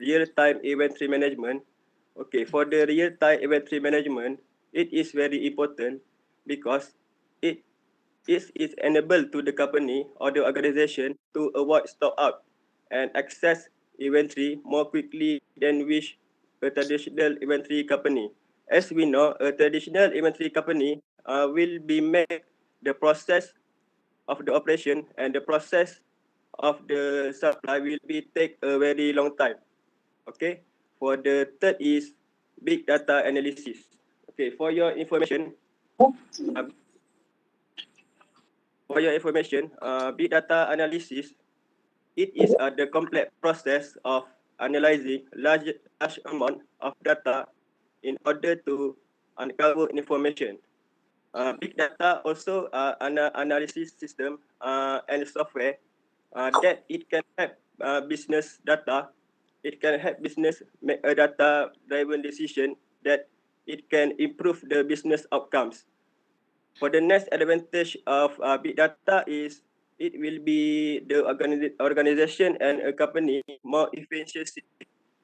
real-time inventory management. Okay, for the real-time inventory management, it is very important because it is enabled to the company or the organization to avoid stock out and access inventory more quickly than which a traditional inventory company. As we know, a traditional inventory company will be make the process of the operation and the process of the supply will be take a very long time. Okay. For the third is big data analysis. Okay. For your information, big data analysis, it is the complex process of analyzing large amount of data in order to uncover information. Big data also analysis system and software that it can help business data. It can help business make a data-driven decision that it can improve the business outcomes. For the next advantage of big data is it will be the organization and a company more efficiency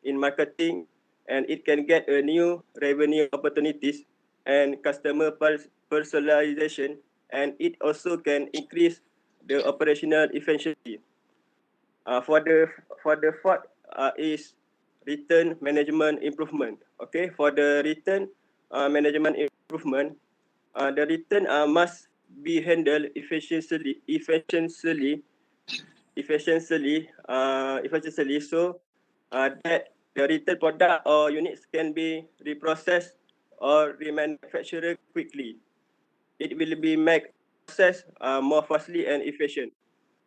in marketing, and it can get a new revenue opportunities and customer personalization, and it also can increase the operational efficiency. For the fourth is return management improvement. Okay, for the return management improvement, the return must be handled efficiently, so that the return product or units can be reprocessed or remanufactured quickly. It will be make process more fastly and efficient.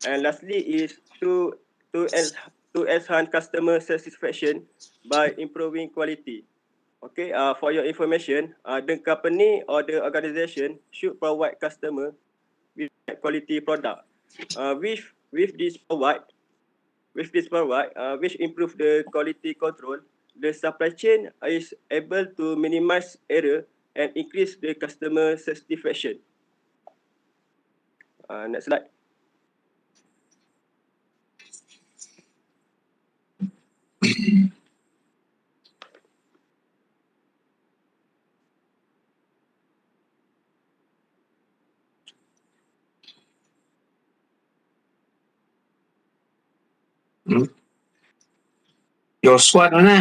And lastly is to enhance customer satisfaction by improving quality. Okay, for your information, the company or the organization should provide customer with quality product. With this provide, which improve the quality control, the supply chain is able to minimize error and increase the customer satisfaction. Next slide. Your SWOT mana?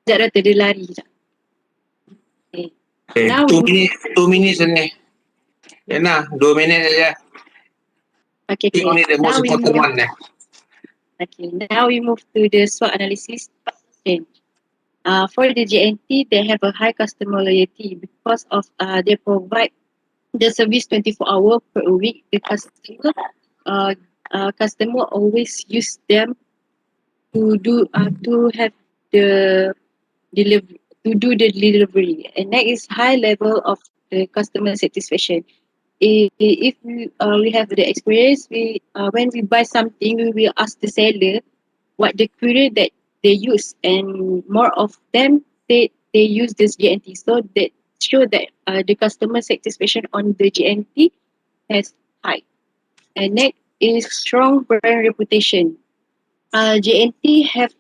Sekejap Doktor, dia lari sekejap. Okay. Okay, Now 2 minutes ni. Yana, 2 minit saja. Okay. Pick only the most Now we important move. one eh. Okay, now we move to the SWOT analysis. Okay. For the JNT, they have a high customer loyalty because of they provide the service 24 hours per week. The customer always use them to do to have the delivery to do the delivery, and that is high level of the customer satisfaction. If we have the experience, we when we buy something, we will ask the seller what the query that they use, and more of them they use this GNT, so that show that the customer satisfaction on the GNT has high. And next is strong brand reputation. JNT have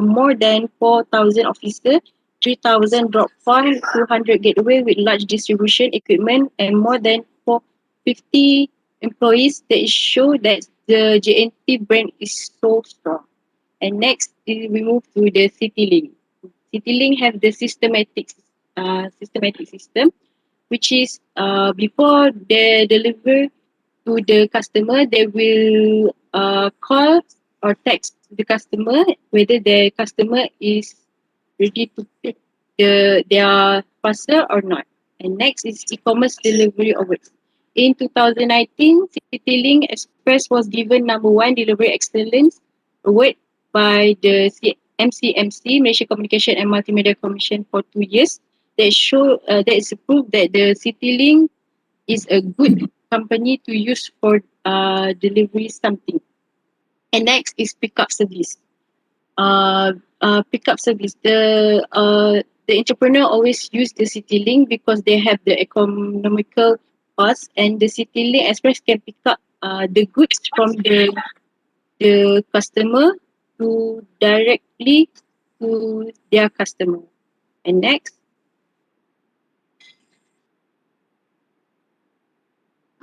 more than 4,000 officers, 3,000 drop point, 200 gateway with large distribution equipment, and more than 450 employees. That show that the JNT brand is so strong. And next, we move to the CityLink. CityLink have the systematic system, which is before they deliver to the customer, they will call or text the customer whether the customer is ready to take their parcel or not. And next is e-commerce delivery awards. In 2019, CityLink Express was given #1 delivery excellence award by the MCMC, Malaysia Communication and Multimedia Commission, for 2 years. That is proof that the CityLink is a good company to use for delivery something. And next is pickup service. Pickup service. The entrepreneur always use the CityLink because they have the economical cost, and the CityLink Express can pick up the goods from the customer to directly to their customer. And next,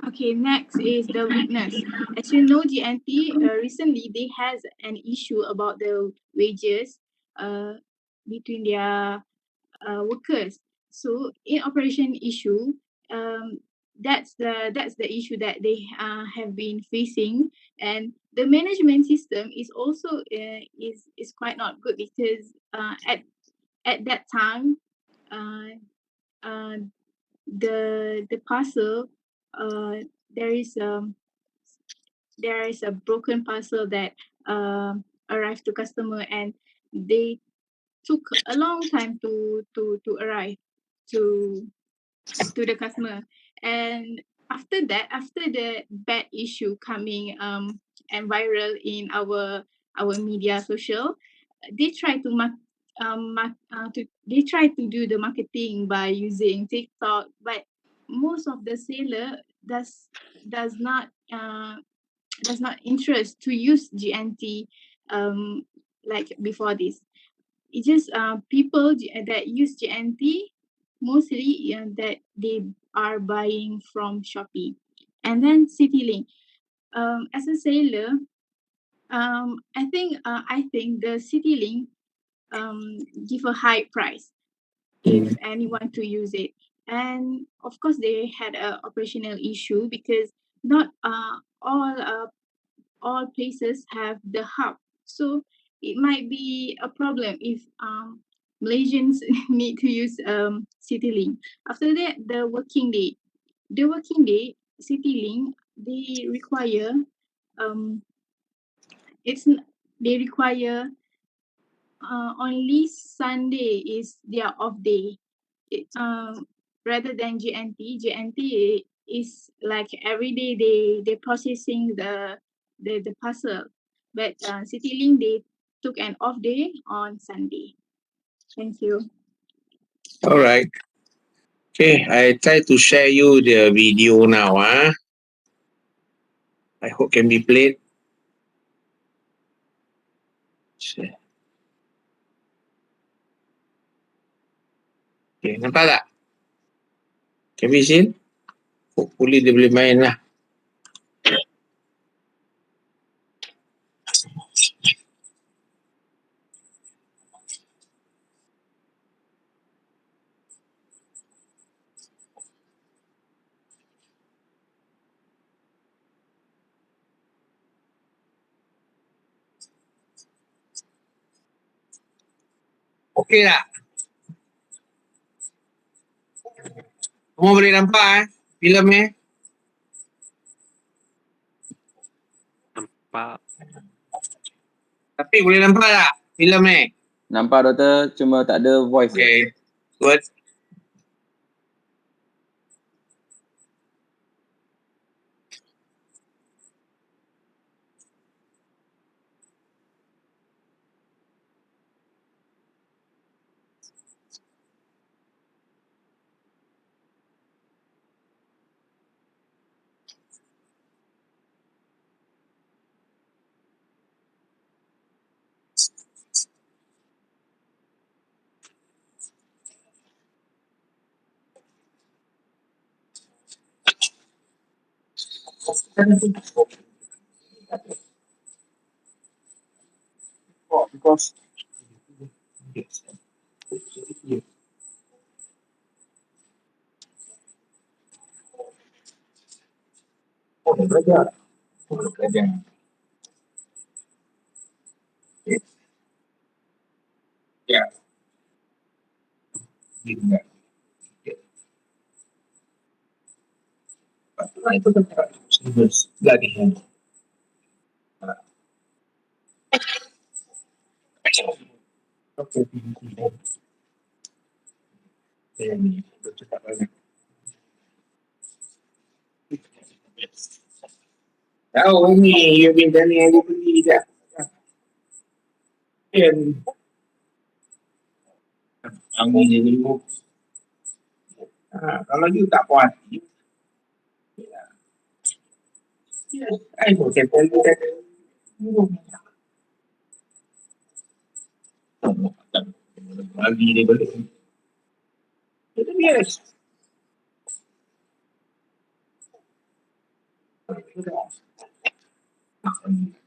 Okay, next is the weakness. As you know, GNT recently they has an issue about the wages between their workers. So in operation issue, that's the issue that they have been facing, and the management system is also is quite not good because at that time uh, uh, the parcel there is a broken parcel that arrived to customer, and they took a long time to arrive to the customer. And after that, after the bad issue coming and viral in our media social, they try to they try to do the marketing by using TikTok, but most of the seller does not interest to use GNT like before this. It's just people that use GNT mostly that they are buying from Shopee. And then CityLink. As a seller, I think the CityLink give a high price if anyone to use it. And of course, they had a operational issue because not all places have the hub. So it might be a problem if Malaysians need to use CityLink. After that, the working day. CityLink, they require it's they require only Sunday is their off day. Rather than GNT is like every day they processing the parcel, but CityLink they took an off day on Sunday. Thank you. Alright. Okay, I try to share you the video now. I hope can be played. Share. Okay, nampak tak? Can be seen? Hopefully dia boleh main lah. Okey tak? Semua boleh nampak filem ni? Nampak. Tapi boleh nampak tak filem ni? Nampak doktor, cuma tak ada voice. Okay, good. Because belajar. Belajar. Ya. Tidak. Itu kan latihan. Oke. Ini cepat banget. Tahu ni, you minta ni aku beli dah. Kan. Angin ni dulu. Kalau you tak puas, I mau tell you that lagi dia balik. Itu biasa.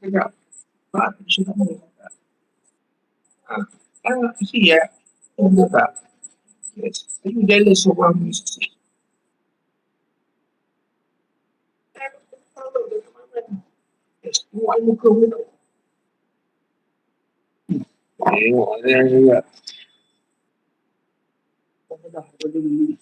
Kejap. Pak, sudah boleh. See ya. Yes. Are you jealous of our music? Yes. Why you come with it? Tengok dia juga. Dah boleh beli.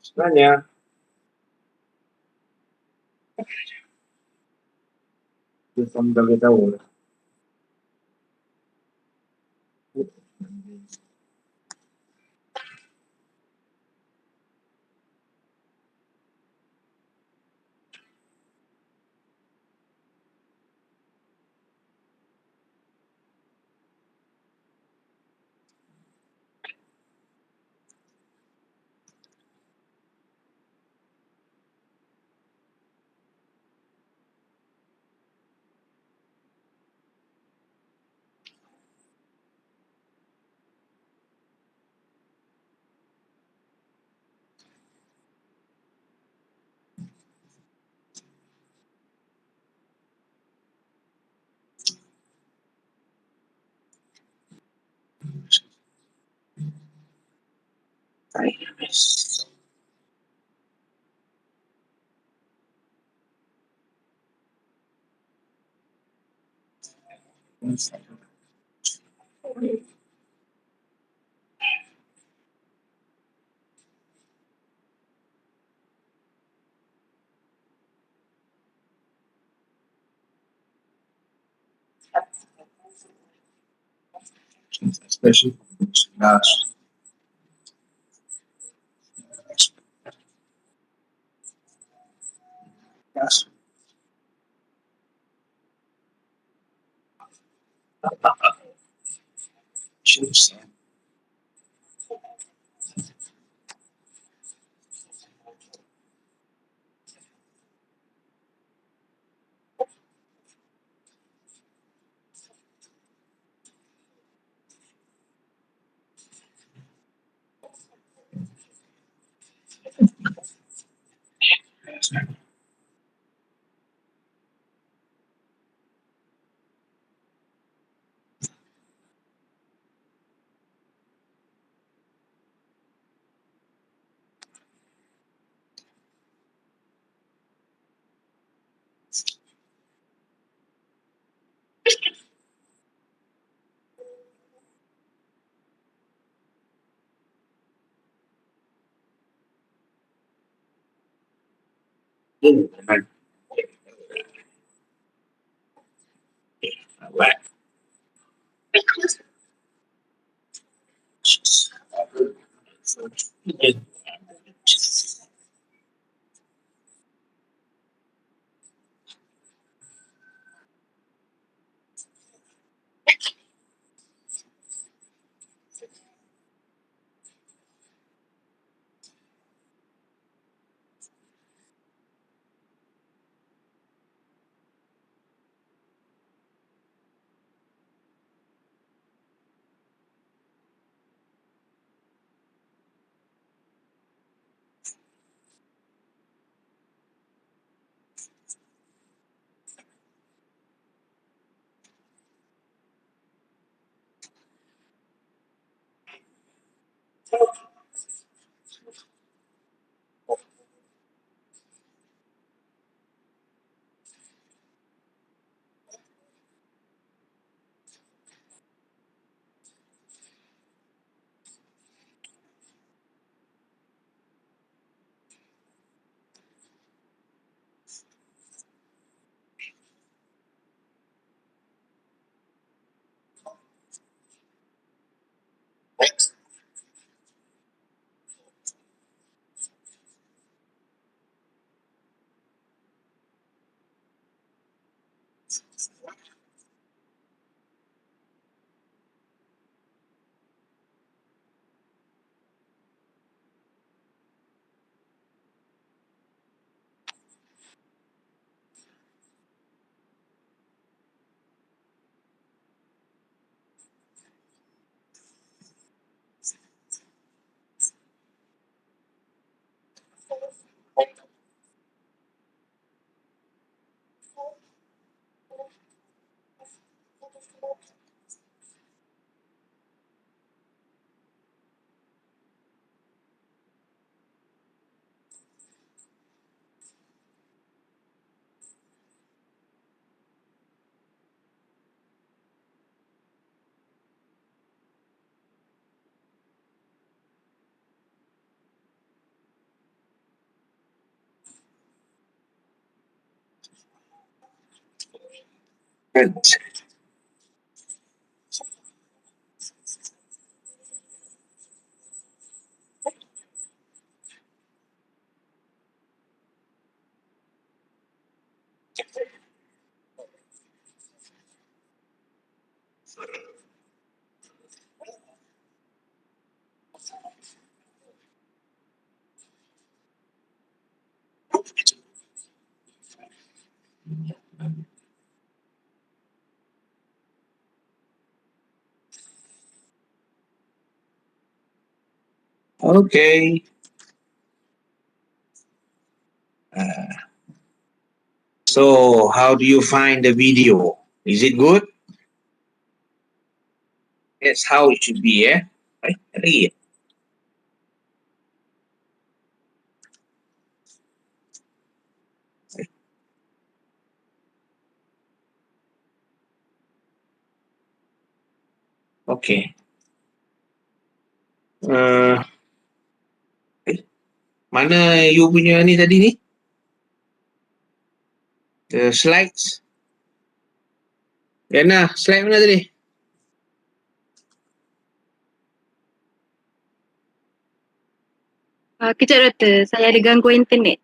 Sebenarnya dia sama dah tahu lah. Yes. Especially last. Yes. Choose. Alright. Okay. So how do you find the video? Is it good? That's how it should be, eh? Right? Lagi. Okay. Mana you punya ni tadi ni? The slides. Yana, slide mana tadi? Kejap doktor, saya ada gangguan internet.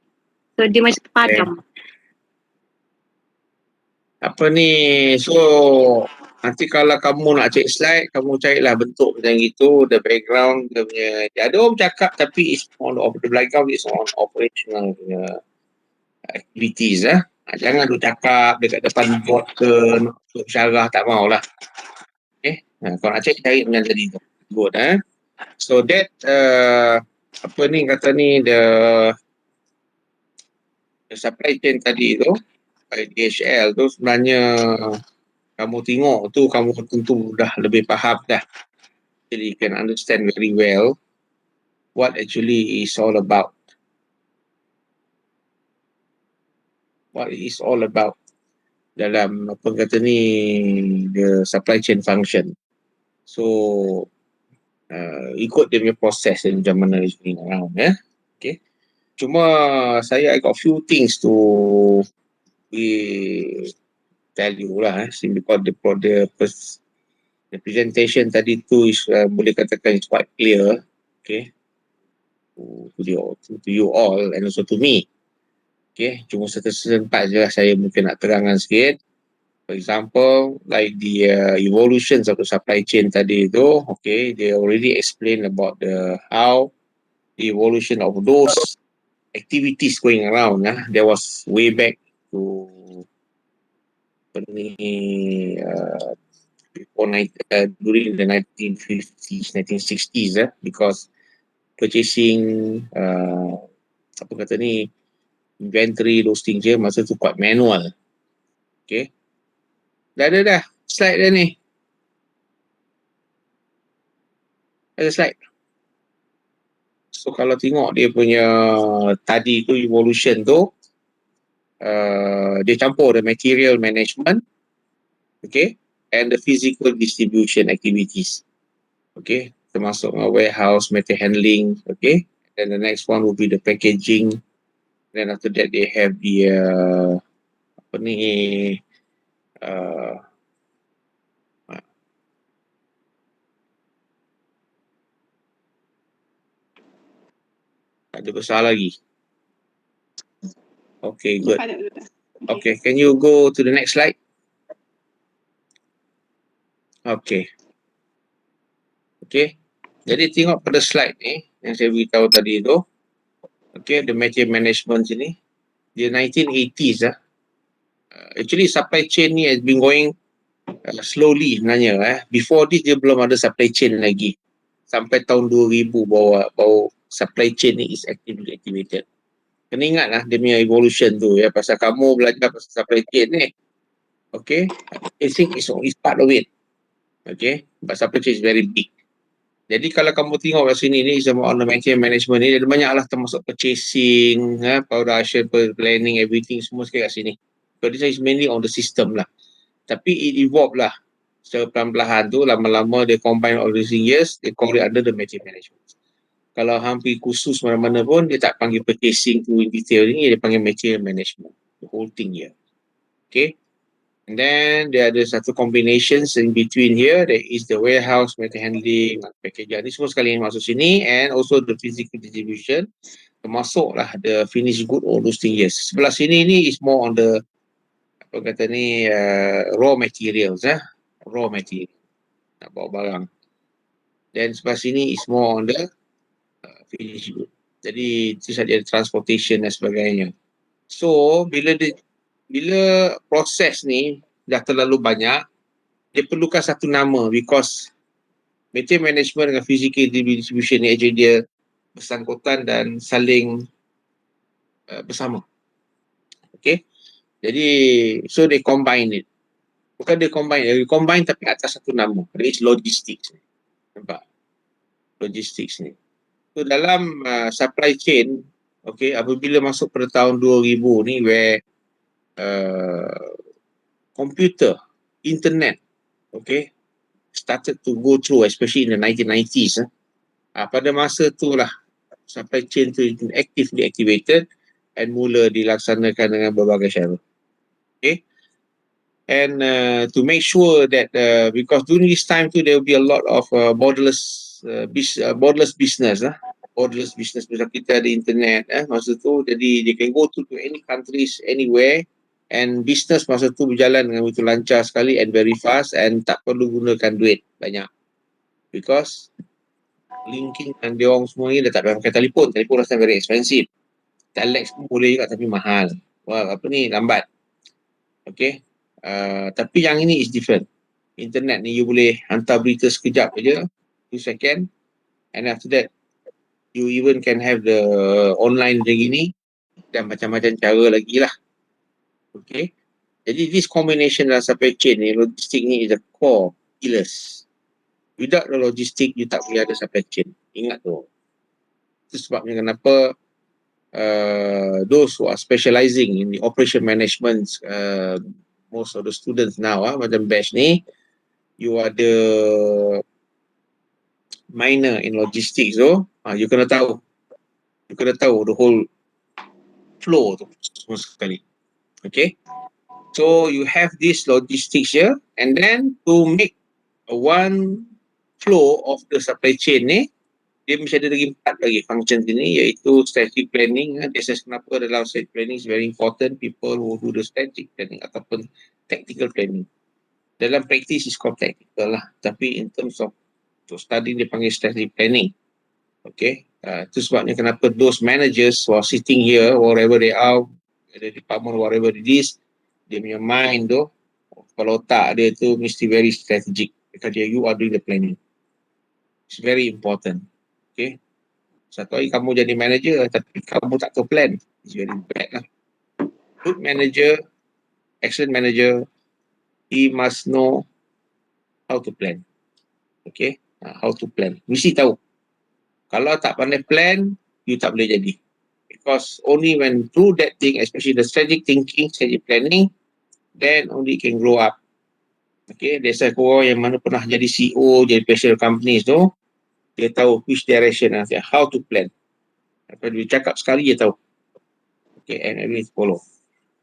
So dia macam terpadam. Apa ni? So nanti kalau kamu nak cek slide, kamu carilah bentuk macam gitu, the background dia punya. Ada orang cakap tapi it's on the background is on operational punya activities ah. Jangan duk cakap dekat depan board ke untuk syarah, tak maulah. Okay. Kalau nak cek cari macam tadi tu. Good eh. So that apa ni kata ni the supply chain tadi tu DHL tu sebenarnya kamu tengok tu kamu tentu dah lebih faham dah. Jadi you can understand very well what actually is all about. What it is all about dalam apa kata ni the supply chain function. So ikut dia punya proses macam mana is going around eh. Okay. Cuma I got few things to tell you lah, because the presentation tadi tu is boleh katakan is quite clear, okay, to you all and also to me. Okay, cuma certain part je lah saya mungkin nak terangkan sikit. For example, like the evolutions of the supply chain tadi tu, okay, they already explained about how the evolution of those activities going around. There was way back to during the 1950s, 1960s, because purchasing, apa kata ni, inventory, those things je, masa tu quite manual. Okay. Dah ada slide dah ni. Ada slide. So kalau tengok dia punya tadi tu evolution tu, dia campur the material management, okay, and the physical distribution activities, okay, termasuk warehouse, material handling, okay, and the next one will be the packaging, then after that they have the apa ni, ada besar lagi. Okay, good. Okay, can you go to the next slide? Okay. Okay. Jadi tengok pada slide ni yang saya beritahu tadi tu. Okay, the material management sini. Di 1980s actually supply chain ni has been going slowly sebenarnya. Before this dia belum ada supply chain lagi. Sampai tahun 2000 baru supply chain ni is actively activated. Kena ingat lah dia punya evolution tu ya, pasal kamu belajar pasal supply chain ni. Okay, purchasing is part of it. Okay, but supply chain is very big. Jadi kalau kamu tengok kat sini ni semua on the material management ni, ada banyak lah termasuk purchasing, production, planning, everything semua sekali kat sini. So this is mainly on the system lah. Tapi it evolved lah. Secara perlahan-lahan tu, lama-lama dia combine all these years, they call it under the material management. Kalau hampir khusus mana-mana pun, dia tak panggil purchasing tu in detail ni, dia panggil material management. The whole thing here. Okay. And then there ada satu combinations in between here. There is the warehouse, material handling, packaging. Ini semua sekali yang masuk sini, and also the physical distribution. Termasuklah the finished good, all those things. Yes. Sebelah sini ni is more on the apa kata ni raw materials, raw material. Nak bawa barang. Then sebelah sini is more on the finished good. Jadi itu saja transportation dan sebagainya. So bila proses ni dah terlalu banyak, dia perlukan satu nama, because material management dengan physical distribution ni actually dia bersangkutan dan saling bersama. Okay. Jadi so they combine it. Bukan dia combine tapi atas satu nama. It's logistics. Nampak? Logistics ni. So dalam supply chain, okay, apabila masuk pada tahun 2000 ni where computer, internet, okay, started to go through, especially in the 1990s. Pada masa tu lah supply chain tu actively activated and mula dilaksanakan dengan berbagai cara. Okay. And to make sure that because during this time tu there will be a lot of borderless business. Borderless business, macam kita ada internet masa tu, jadi they can go to any countries, anywhere, and business masa tu berjalan dengan begitu lancar sekali and very fast, and tak perlu gunakan duit banyak, because linking dengan dia orang semua ni dah tak payah pakai telefon rasa very expensive. Telex pun boleh juga tapi mahal. Wah, apa ni, lambat. Okay. Tapi yang ini is different. Internet ni you boleh hantar berita sekejap aja, 2 second, and after that you even can have the online macam gini dan macam-macam cara lagi lah. Okay. Jadi this combination dalam supply chain ni, logistik ni is the core pillars. Without the logistik, you tak boleh ada supply chain. Ingat tu. Itu sebabnya kenapa those who are specializing in the operation management, most of the students now, macam batch ni, you ada minor in logistics tu, you kena tahu the whole flow tu semua sekali. Okay. So you have this logistics here, and then to make one flow of the supply chain ni, dia mesti ada lagi 4 lagi function ni, iaitu strategic planning. This is kenapa dalam strategic planning is very important, people who do the strategic planning ataupun tactical planning. Dalam practice is called tactical lah, tapi in terms of to study dia panggil strategic planning. Okay, itu sebabnya kenapa those managers who are sitting here, wherever they are, the department, whatever it is, dia punya mind tu, kalau otak dia tu mesti very strategic, because you are doing the planning. It's very important. Okay, satu hari kamu jadi manager tapi kamu tak tahu plan, it's very bad lah. Good manager, excellent manager, he must know how to plan. Okay, how to plan, mesti tahu. Kalau tak pandai plan, you tak boleh jadi. Because only when through that thing, especially the strategic thinking, strategic planning, then only can grow up. Okay, that's why korang yang mana pernah jadi CEO, jadi president companies tu, dia tahu which direction, how to plan. Apa dia cakap sekali, dia tahu. Okay, and everything follow.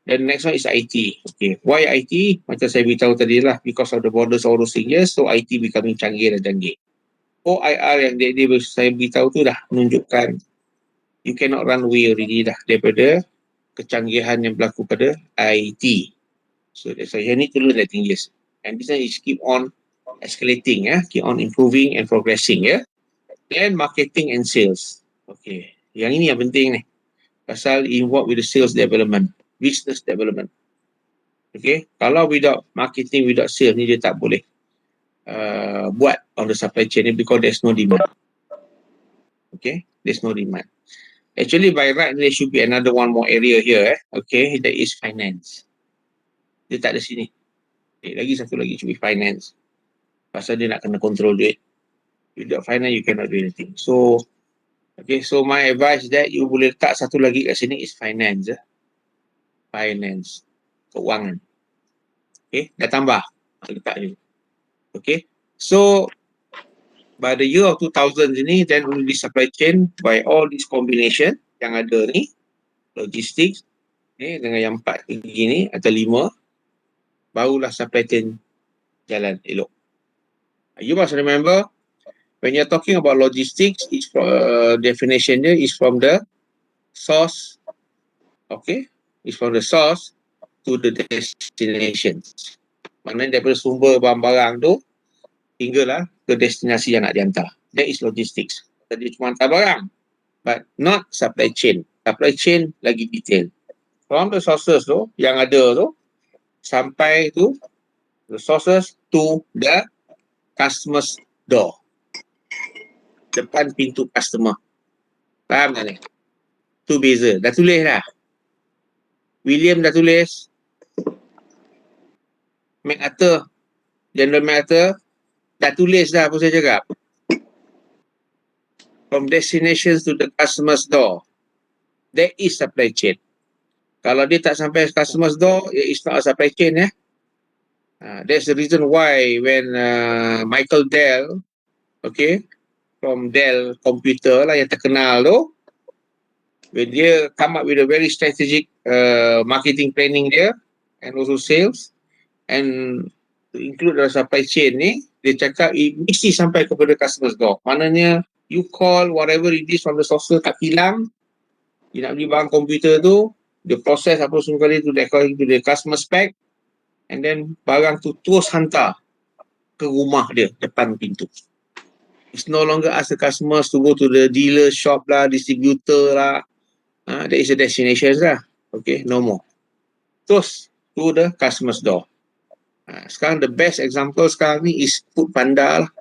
Then next one is IT. Okay, why IT? Macam saya beritahu tadi lah, because of the borders all those things, so IT becoming canggih dan canggih. OIR yang dia saya beritahu tu dah menunjukkan you cannot run away already dah daripada kecanggihan yang berlaku pada IT. So that's why you need to learn that thing, yes. And this one is keep on escalating, keep on improving and progressing, Then marketing and sales. Okay, yang ini yang penting ni. Pasal involved with the sales development, business development. Okay, kalau without marketing, without sales ni dia tak boleh buat on the supply chain ni, because there's no demand. Okay, there's no demand. Actually, by right, there should be another one more area here. Okay, that is finance. Dia tak ada sini. Okay, lagi satu lagi should be finance. Pasal dia nak kena control duit. Without finance, you cannot do anything. So, okay, so my advice that you boleh letak satu lagi kat sini is finance. Finance. Keuangan. Okay, dah tambah. Letak ni. Okay, so by the year of 2000 ini, then only supply chain by all this combination yang ada ni, logistics, dengan yang 4 ni atau 5, barulah supply chain jalan elok. You must remember, when you're talking about logistics, its definition dia is from the source, okay, is from the source to the destination. Maknanya daripada sumber barang-barang tu hinggalah ke destinasi yang nak dihantar. That is logistics. Tadi cuma hantar barang, but not supply chain. Supply chain lagi detail. From the sources tu, yang ada tu, sampai tu, the sources to the customer's door. Depan pintu customer. Faham tak ni? Tu beza. Dah tulis dah. William dah tulis. MacArthur, General MacArthur, dah tulis dah apa saya cakap. From destinations to the customer's door. That is supply chain. Kalau dia tak sampai customer's door, it's not a supply chain, That's the reason why when Michael Dell, okay, from Dell Computer lah yang terkenal tu, when dia come up with a very strategic marketing planning dia, and also sales, and to include dalam supply chain ni, dia cakap mesti sampai kepada customer's door. Maknanya, you call whatever it is from the source tak hilang, dia nak beli barang komputer tu, dia proses apa semua kali tu, according to the customer spec, and then barang tu terus hantar ke rumah dia, depan pintu. It's no longer ask the customers to go to the dealer shop lah, distributor lah. That is the destination lah. Okay, no more. Terus to the customer's door. Sekarang the best example sekarang ni is Food Panda lah.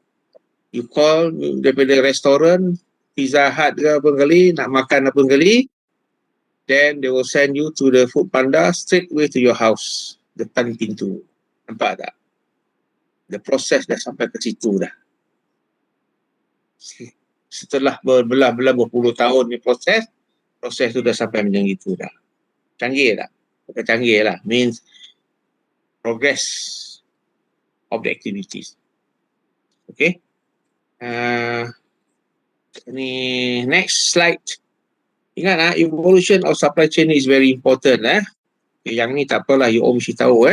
You call daripada restoran, Pizza Hut ke apa kali, nak makan apa kali, then they will send you to the Food Panda straight away to your house, depan pintu. Nampak tak? The process dah sampai ke situ dah. Setelah berbelah-belah berpuluh tahun ni proses tu dah sampai macam itu dah. Canggih tak? Bukan canggih lah. Means progress of the activities. Okay. Ni next slide Ingat evolution of supply chain is very important Yang ni tak apalah, you all mesti tahu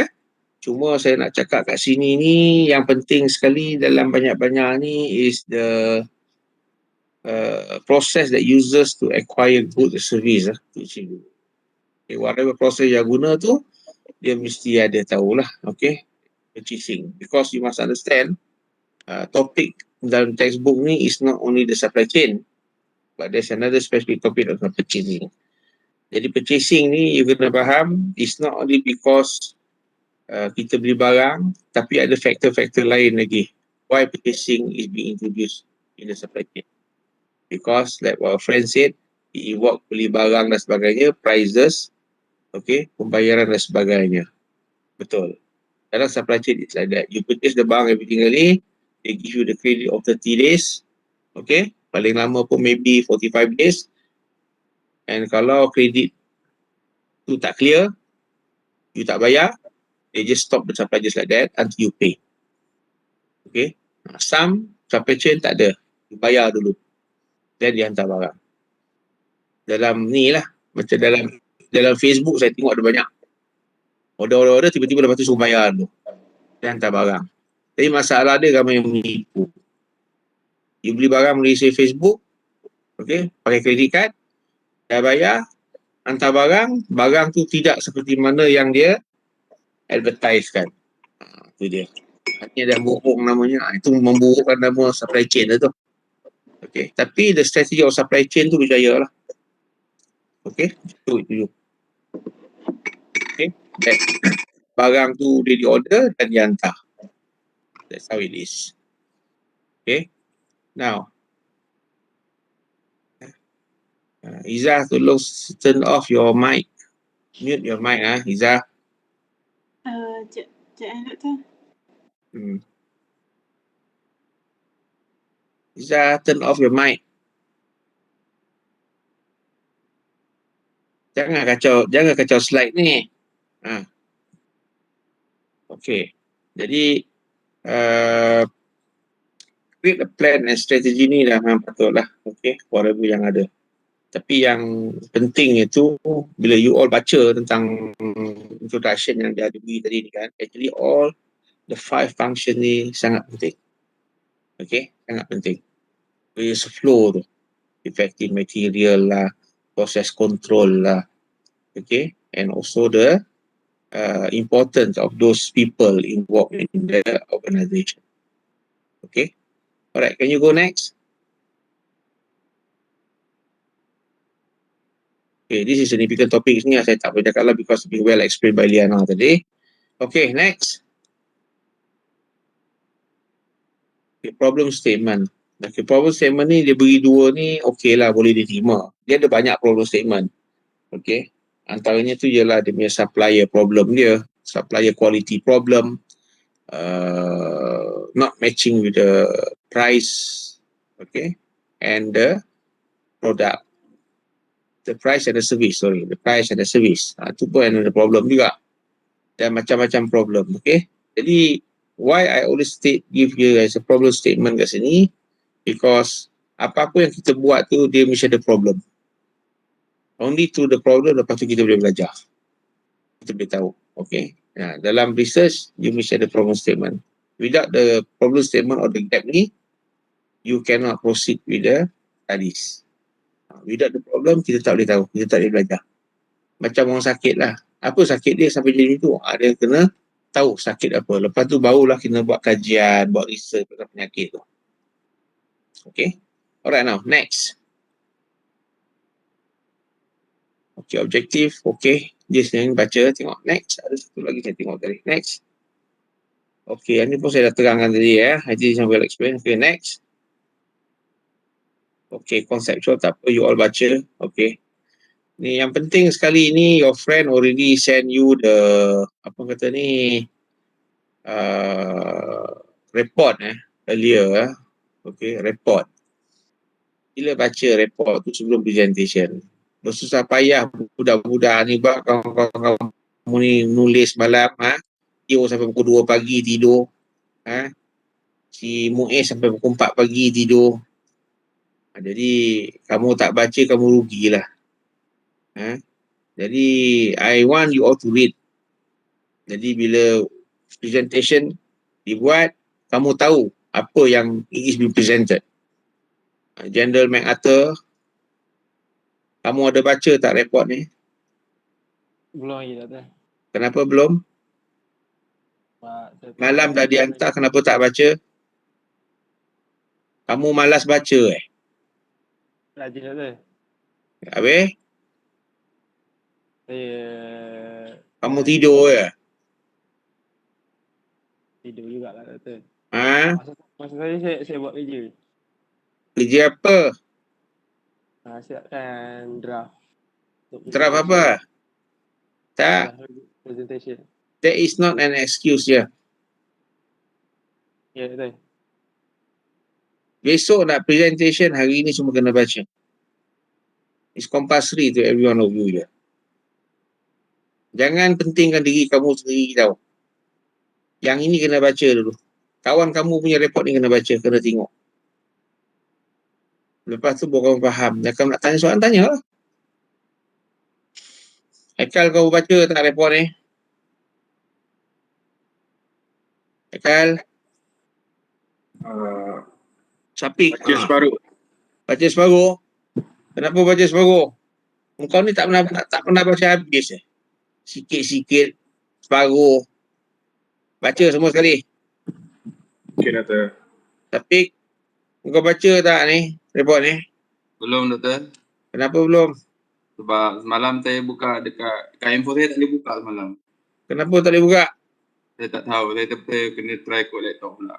Cuma saya nak cakap kat sini ni, yang penting sekali dalam banyak-banyak ni is the process that users to acquire goods and service whatever process yang guna tu, dia mesti ada tahulah, purchasing. Because you must understand, topik dalam textbook ni is not only the supply chain, but there's another specific topic of purchasing. Jadi purchasing ni, you kena faham, it's not only because kita beli barang, tapi ada faktor-faktor lain lagi. Why purchasing is being introduced in the supply chain? Because like what our friend said, he involve beli barang dan sebagainya, prices, pembayaran dan sebagainya. Betul. Dalam supply chain it's like that. You purchase the barang everything early, they give you the credit of 30 days, paling lama pun maybe 45 days. And kalau kredit tu tak clear, you tak bayar, they just stop the supply just like that until you pay. Some supply chain tak ada, you bayar dulu, then dia hantar barang. Dalam ni lah, macam dalam Facebook saya tengok ada banyak order tiba-tiba lepas tu suruh bayar dulu, dia hantar barang. Tapi masalah dia ramai yang menipu. You beli barang melalui Facebook, pakai kredit card, dah bayar, hantar barang tu tidak seperti mana yang dia advertisekan. Itu dia. Artinya dah bohong namanya. Itu memburukkan nama supply chain tu. Tapi the strategy of supply chain tu berjaya lah. Itu. That barang tu dia di-order dan dihantar. That's how it is. Now, Izzah, tolong turn off your mic. Mute your mic, Izzah. Doktor. Izzah, turn off your mic. Jangan kacau slide ni. Jadi create a plan and strategy ni dah memang patut lah. Whatever yang ada. Tapi yang penting itu, bila you all baca tentang introduction yang dia ada beri tadi ni kan, actually all the 5 function ni sangat penting. Sangat penting. There's a flow tu. Effective material lah, process control lah. And also the importance of those people involved in the organization. Alright, can you go next? This is a significant topic ni, saya tak boleh cakap lah because it's been well explained by Liana tadi. Next. Problem statement. Problem statement ni dia beri 2 ni, lah, boleh diterima. Dia ada banyak problem statement. Antaranya tu ialah dia punya supplier problem dia, supplier quality problem, not matching with the price, and the product. The price and the service, the price and the service. Itu pun ada problem juga. Dan macam-macam problem, Jadi, why I always give you as a problem statement kat sini, because apa-apa yang kita buat tu, dia mesti ada problem. Only through the problem, lepas tu kita boleh belajar. Kita boleh tahu, dalam research, you mesti ada problem statement. Without the problem statement or the gap ni, you cannot proceed with the studies. Without the problem, kita tak boleh tahu, kita tak boleh belajar. Macam orang sakit lah. Apa sakit dia sampai jadi itu? Dia kena tahu sakit apa. Lepas tu barulah kita buat kajian, buat research tentang penyakit tu. Alright, now, next. Objektif, Just yang baca, tengok. Next, ada satu lagi saya tengok tadi. Next. Ini pun saya dah terangkan tadi I think saya will explain. Next. Conceptual tak apa, you all baca. Ni yang penting sekali ni, your friend already send you the, report earlier. Report. Bila baca report tu sebelum presentation, bersusah payah budak-budak ni buat kamu ni nulis malam, dia sampai pukul 2 pagi tidur, si Muiz sampai pukul 4 pagi tidur. Jadi kamu tak baca, kamu rugilah. Jadi I want you all to read. Jadi bila presentation dibuat, kamu tahu apa yang is being presented. General MacArthur, kamu ada baca tak report ni? Belum lagi Doktor. Kenapa belum? Pak, saya Malam dah dihantar, kenapa tak baca? Kamu malas baca rajin Doktor. Habis? Saya Kamu tidur je? tidur jugalah Doktor. Ha? Masa saya buat kerja. Kerja apa? Siapkan draft. Untuk Draft apa? Tak, presentation. that is not an excuse je. Ya Doktor. Besok nak presentation, hari ni semua kena baca. It's compulsory to every one of you je. Jangan pentingkan diri kamu sendiri tau. Yang ini kena baca dulu. Kawan kamu punya report ni kena baca, kena tengok. Lepas tu baru kamu faham. Jangan nak tanya soalan, tanya lah. Haikal, kau baca tak report ni? Haikal? Sapik. Baca separuh. Baca separuh? Kenapa baca separuh? Kau ni tak pernah baca habis Sikit-sikit, separuh. Baca semua sekali. Okey, Doktor. Sapik, kau baca tak ni, report ni? Belum Doktor. Kenapa belum? Sebab semalam saya buka dekat handphone saya tak boleh buka semalam. Kenapa tak boleh buka? Saya tak tahu. Saya terpaksa kena try kod laptop pula.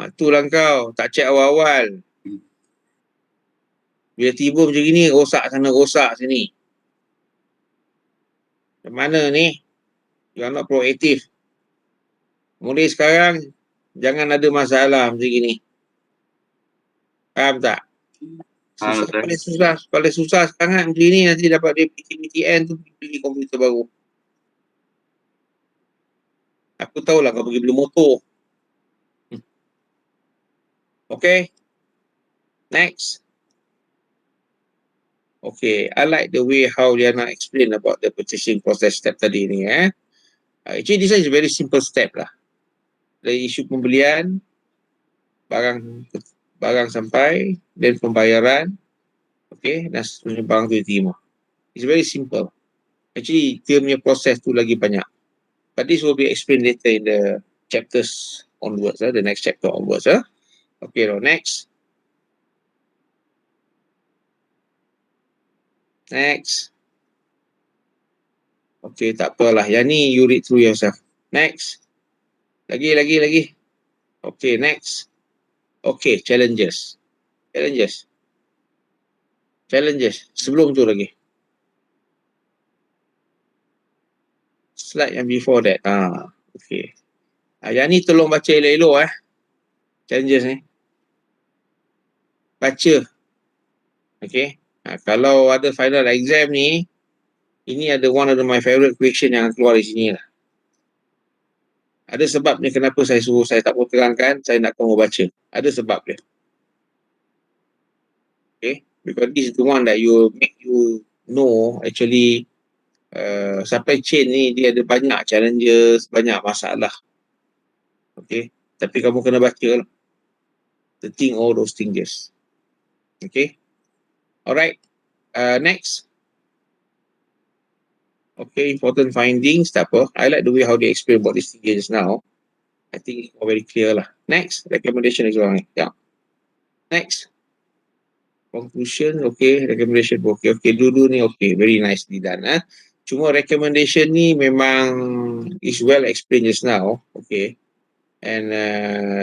Itulah kau, tak check awal-awal. Bila tiba macam ni, rosak sana, rosak sini. Macam mana ni? You are not proaktif. Mulai sekarang, jangan ada masalah macam ni. Faham tak? Faham, Susah, Doktor. paling susah sangat macam ni, nanti dapat dia PTN tu beli komputer baru. Aku tahulah kau pergi beli motor. Okay? Next. Okay, I like the way how Liana explain about the purchasing process step tadi ni. Actually, this is a very simple step lah. Dari isu pembelian, barang sampai, dan pembayaran, okay, dan seterusnya barang tu diterima. It's very simple. Actually, dia punya proses tu lagi banyak. But this will be explained later in the chapters onwards, the next chapter onwards. Okay, now next. Next. Okay, tak apalah. Yang ni you read through yourself. Next. Lagi. Okay, next. Okay, challenges. Sebelum tu lagi. Slide yang before that. Okay. Yang ni tolong baca elok-elok challenges ni. Baca. Okay. Kalau ada final exam ni, ini ada one of my favorite question yang keluar di sini lah. Ada sebab ni kenapa saya suruh saya tak mau terangkan, saya nak kamu baca. Ada sebab dia. Okay. Because this is the one that you make you know actually supply chain ni dia ada banyak challenges, banyak masalah. Okay. Tapi kamu kena baca lah. The thing, all those things. Okay. Alright. Next. Okay, important findings, tak apa. I like the way how they explain about these things just now. I think it's very clear lah. Next, recommendation is wrong. Yeah. Next. Conclusion, okay. Recommendation, okay. Okay, dulu ni okay. Very nicely done. Cuma recommendation ni memang is well explained just now. Okay. And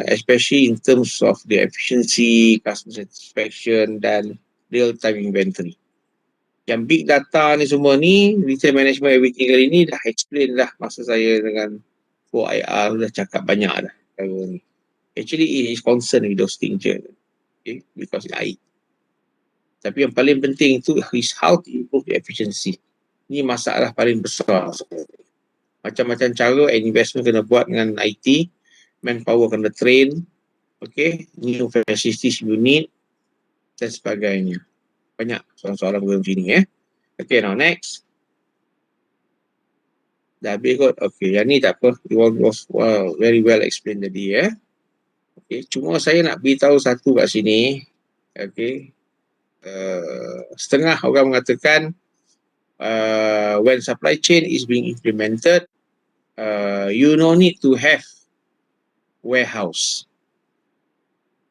especially in terms of the efficiency, customer satisfaction dan real-time inventory. Yang big data ni semua ni, retail management everything kali ni dah explain dah masa saya dengan 4IR dah cakap banyak dah. Actually it is concerned with those things je. Okay, because it's IT. Tapi yang paling penting itu is how to improve the efficiency. Ini masalah paling besar. Macam-macam cara and investment kena buat dengan IT, manpower kena train, okay, new facilities you need dan sebagainya. Banyak soalan-soalan macam ni Okay, now next. Dah habis kot. Okay, yang ni tak apa. It was very well explained tadi ya. Okay, cuma saya nak beritahu satu kat sini. Okay. Setengah orang mengatakan when supply chain is being implemented, you no need to have warehouse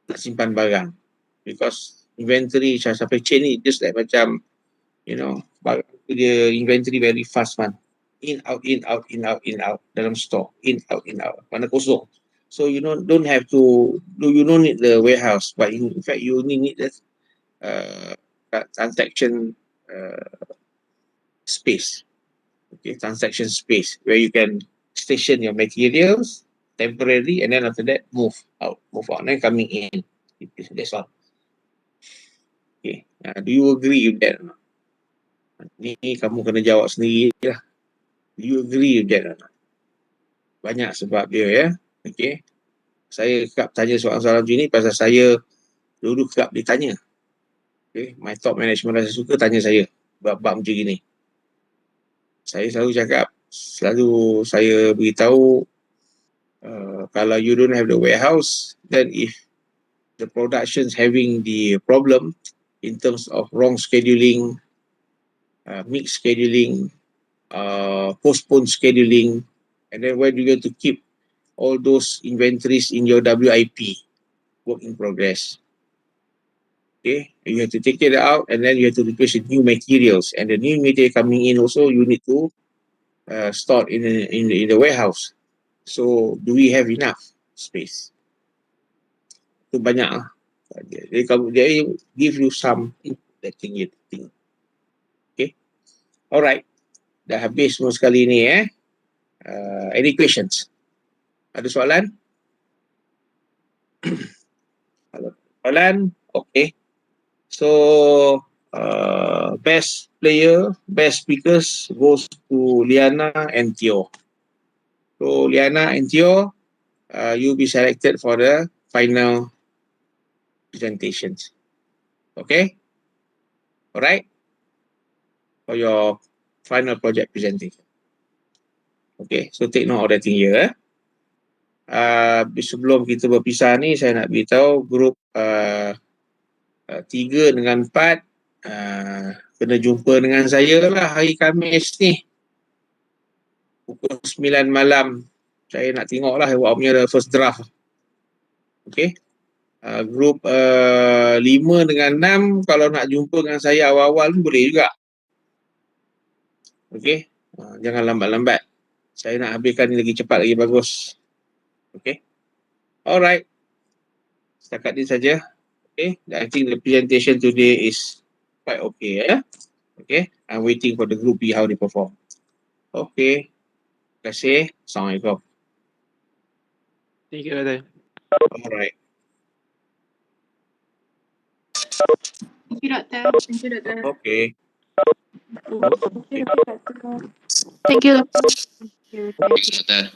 nak simpan barang, because inventory supply chain ni just like macam barang tu dia inventory very fast man, in out dalam store, in out mana kosong, so you don't have to you don't need the warehouse, but in fact you only need the transaction space. Okay, transaction space where you can station your materials temporarily, and then after that move out, then coming in. That's all. Okay, do you agree with that? Ni kamu kena jawab sendiri lah. Do you agree with that? Banyak sebab dia ya. Okay, saya kerap tanya soalan-soalan macam ni pasal saya dulu kerap ditanya. Okay, my top management rasa suka tanya saya bab-bab macam gini. Saya selalu cakap, selalu saya beritahu, kalau you don't have the warehouse, then if the production's having the problem in terms of wrong scheduling, mixed scheduling, postponed scheduling, and then where do you going to keep all those inventories in your WIP, work in progress? Okay, you have to take it out, and then you have to replace with new materials, and the new material coming in also you need to store in the warehouse. So do we have enough space? Itu banyak lah. Dia give you some that thing you think. Okay, alright, dah habis semua sekali ni any questions? Ada soalan? Soalan? Okay. So best player, best speakers goes to Liana and Theo. So Liana and Theo, you'll be selected for the final presentations. Okay? Alright? For your final project presentation. Okay, so take note of that thing here. Sebelum kita berpisah ni, saya nak beritahu grup 3 dengan 4 kena jumpa dengan saya lah hari Khamis ni. Pukul 9 malam. Saya nak tengok lah awak punya first draft. Okay. Grup 5 dengan 6 kalau nak jumpa dengan saya awal-awal pun boleh juga. Okay. Jangan lambat-lambat. Saya nak habiskan ni lagi cepat lagi bagus. Okay. Alright. Setakat ni saja. Okay. I think the presentation today is quite okay. Okay. I'm waiting for the group B how they perform. Okay. Terima kasih. Assalamualaikum. Thank you, Dr. Alright. Thank you, Doctor. Thank you, Doctor. Okay. Thank you. Thank you, Doctor.